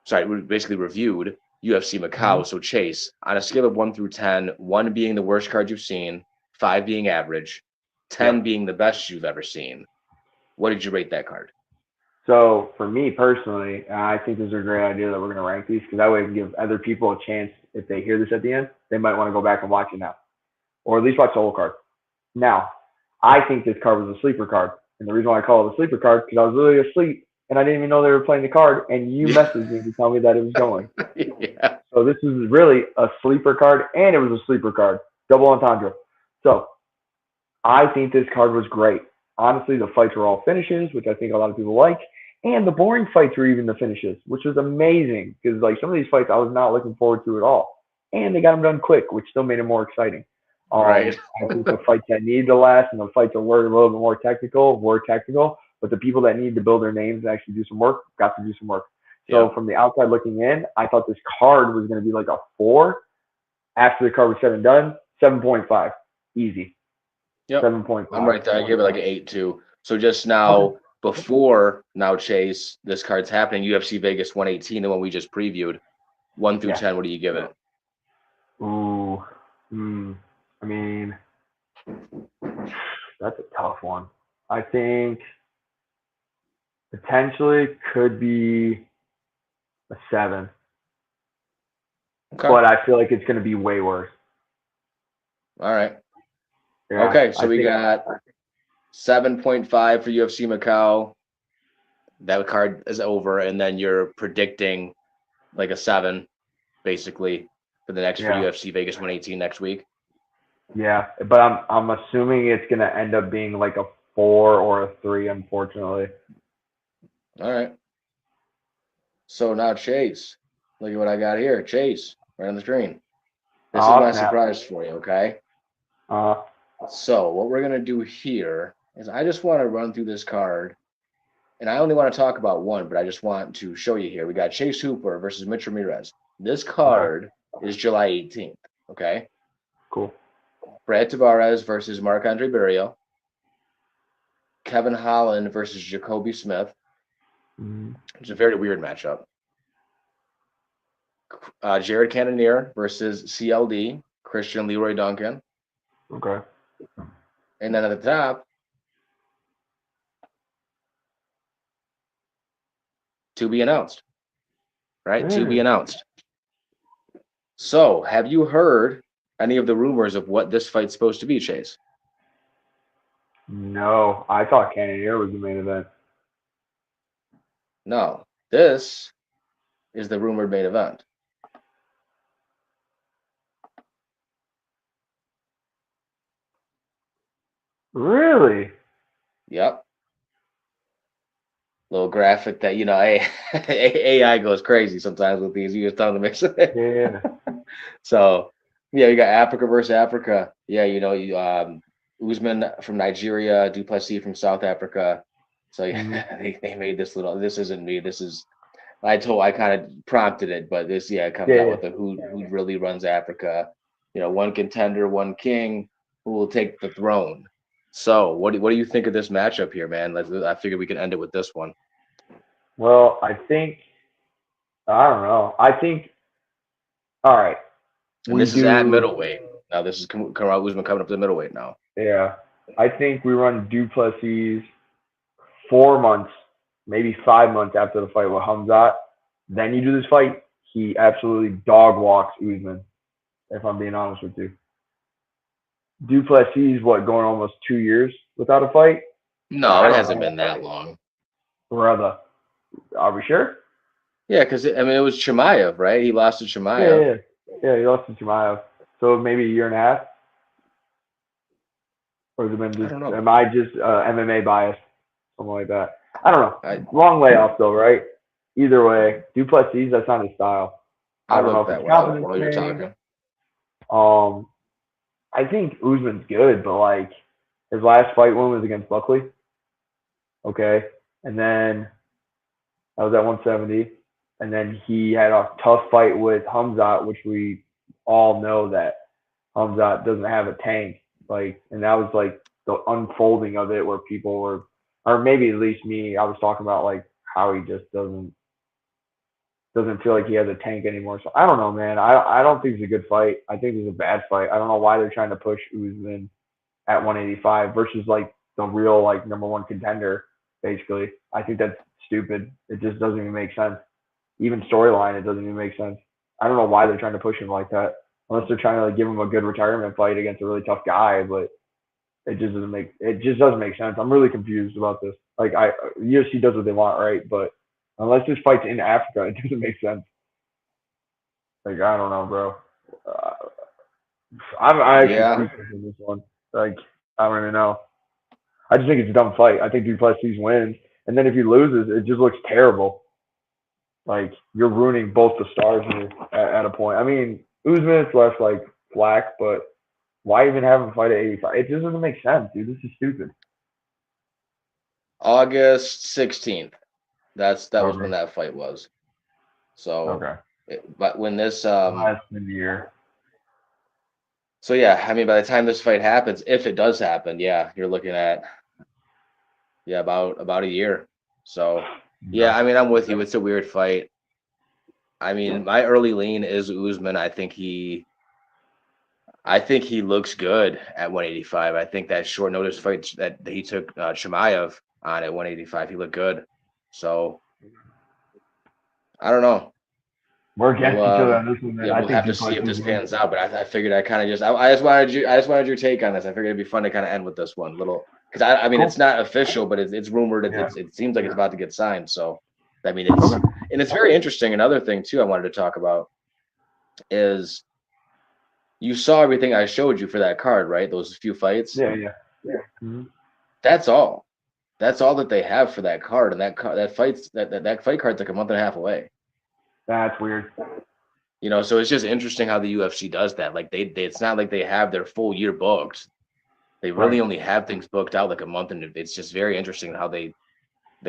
Sorry, we basically reviewed UFC Mm-hmm. Macau. So Chase, on a scale of 1 through 10, 1 being the worst card you've seen, 5 being average, 10 Yep. being the best you've ever seen. What did you rate that card? So for me personally, I think this is a great idea that we're going to rank these because that way we can give other people a chance. If they hear this at the end, they might want to go back and watch it now, or at least watch the whole card. Now, I think this card was a sleeper card, and the reason why I call it a sleeper card because I was literally asleep and I didn't even know they were playing the card, and you Yeah. messaged me to tell me that it was going. Yeah. So this is really a sleeper card, and it was a sleeper card, double entendre. So I think this card was great. Honestly, the fights were all finishes, which I think a lot of people like, and the boring fights were even the finishes, which was amazing because like some of these fights I was not looking forward to at all, and they got them done quick, which still made it more exciting. Right. I think the fights that needed to last and the fights that were a little bit more technical were technical, but the people that needed to build their names and actually do some work got to do some work. So Yep. from the outside looking in, I thought this card was going to be like a 4. After the card was said and done, 7.5, easy. Yep. I'm 7.5. right there. I give it like an 8 too. So just Okay. now, Chase, this card's happening. UFC Vegas 118, the one we just previewed. 1 through Yeah. 10, what do you give it? Ooh. I mean, that's a tough one. I think potentially could be a 7, Okay. but I feel like it's going to be way worse. All right. Yeah. Okay. So I we think. got 7.5 for UFC Macau. That card is over. And then you're predicting like a 7, basically, for Yeah. UFC Vegas 118 next week. Yeah. But I'm assuming it's going to end up being like a 4 or a 3, unfortunately. All right. So now, Chase, look at what I got here. Chase, right on the screen. This is Oh, my snap. surprise for you, okay? Uh, So what we're gonna do here is I just want to run through this card, and I only want to talk about one, but I just want to show you here. We got Chase Hooper versus Mitch Ramirez. This okay. card is July 18th, okay? Cool. Brad Tavares versus Marc-Andre Barrio. Kevin Holland versus Jacoby Smith. Mhm. It's a very weird matchup. Jared Cannonier versus CLD, Christian Leroy Duncan. Okay. And then at the top, to be announced. Right? To be announced. So, have you heard any of the rumors of what this fight's supposed to be, Chase? No, I thought Cannonier was the main event. No. This is the rumored main event. Really? Yep. Little graphic that, AI goes crazy sometimes with these. You just tell them to mix it. Yeah. So, yeah, you got Africa versus Africa. Yeah, Usman from Nigeria, Duplessis from South Africa. So yeah, Mhm. they made this little. This isn't me. This is I kind of prompted it, but this it comes Yeah, out yeah. with the who really runs Africa. One contender, one king who will take the throne. So what do you think of this matchup here, man? I figured we could end it with this one. Well, I don't know. I think all right. And We this is at do middleweight. Now this is Kamaru Usman coming up to middleweight now. yeah. I think we run Duplessis 4 months, maybe 5 months after the fight with Hamzat. Then you do this fight. He absolutely dog walks Usman, if I'm being honest with you. Duplessis, what, going almost 2 years without a fight? No, I it don't hasn't know. been that long. Brother, are we sure? Yeah, because I mean it was Chimaev, right? He lost to Yeah, yeah, Chimaev. yeah. Yeah, he lost to Chimaev. So maybe a year and a half? Or has it been I just, don't know. am I just MMA biased? Something like that. I don't know. I Long layoff though, right? Either way, Duplessis, that's not his style. I I'll don't know look if that it's one up confidence while you're thing. talking. Um, I think Usman's good, but like his last fight win was against Buckley. Okay. And then that was at 170. And then he had a tough fight with Hamzat, which we all know that Hamzat doesn't have a tank. Like, and that was like the unfolding of it where people were, or maybe at least me, I was talking about like how he just doesn't feel like he has a tank anymore. So I don't know, man. I don't think it's a good fight. I think it's a bad fight. I don't know why they're trying to push Usman at 185 versus like the real like number one contender. Basically, I think that's stupid. It just doesn't even make sense. Even storyline, it doesn't even make sense. I don't know why they're trying to push him like that. Unless they're trying to like give him a good retirement fight against a really tough guy, but it just doesn't make sense. I'm really confused about this. Like UFC does what they want, right? But unless this fight's in Africa, it doesn't make sense. Like I don't know, bro. Uh, I actually Yeah, speechless in this one. Like I don't even know. I just think it's a dumb fight. I think Duplessis wins, and then if he loses, it just looks terrible. Like you're ruining both the stars here at a point. I mean, Usman's left like flack, but why even have him fight at 85? It just doesn't make sense, dude. This is stupid. August 16th. That was when Okay. that fight was. So, Okay. but when this Last in the year. so yeah, I mean by the time this fight happens, if it does happen, yeah, you're looking at about a year. So, Yeah. yeah, I mean I'm with you. It's a weird fight. I mean, my early lean is Usman. I think he looks good at 185. I think that short notice fight that he took Chimaev on at 185, he looked good. So I don't know. We're We'll against each other on this one, man. yeah, I we'll think have to see if Duplessis this wins. pans out. But I figured I kind of I just wanted your take on this. I figured it'd be fun to kind of end with this one little because I mean it's Cool. not official, but it's rumored. Yeah. It seems like it's about to get signed. So I mean it's Okay. and it's very interesting. Another thing too I wanted to talk about is you saw everything I showed you for that card, right? Those few fights. Yeah, yeah. Mm-hmm. That's all. That's all that they have for that card, and that fight card's like a month and a half away. That's weird. So it's just interesting how the UFC does that. Like it's not like they have their full year booked. They really Right. only have things booked out like a month, and it's just very interesting how the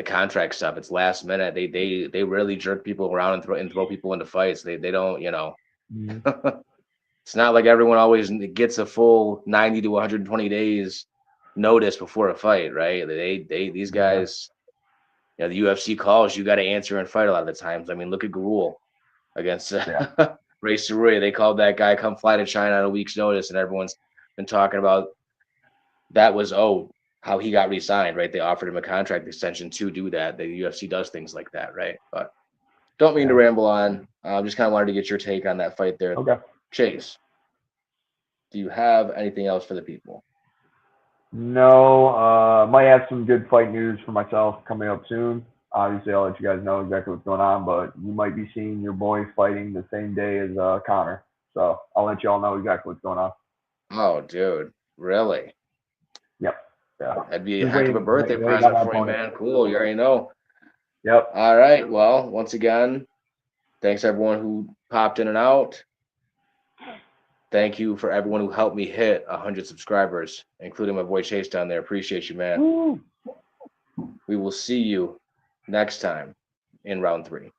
contract stuff. It's last minute. They really jerk people around and throw people into fights. They don't. Mm-hmm. It's not like everyone always gets a full 90 to 120 days notice before a fight, right? These guys, the UFC calls, you got to answer and fight a lot of the times. I mean, look at Garul against Yeah. Ray Surui. They called that guy come fly to China on a week's notice, and everyone's been talking about that was how he got re-signed, right? They offered him a contract extension to do that. The UFC does things like that, right? But don't mean to ramble on. Just kind of wanted to get your take on that fight there. Okay. Chase, do you have anything else for the people? No, might have some good fight news for myself coming up soon. Obviously, I'll let you guys know exactly what's going on, but you might be seeing your boy fighting the same day as Connor. So I'll let you all know exactly what's going on. Oh, dude, really? Yep. Yeah. That'd be a Just heck of a birthday waiting on present my for you, opponent. man. Cool. You already know. Yep. All right. Well, once again, thanks everyone who popped in and out. Thank you for everyone who helped me hit 100 subscribers, including my boy Chase down there. Appreciate you, man. Woo. We will see you next time in round 3.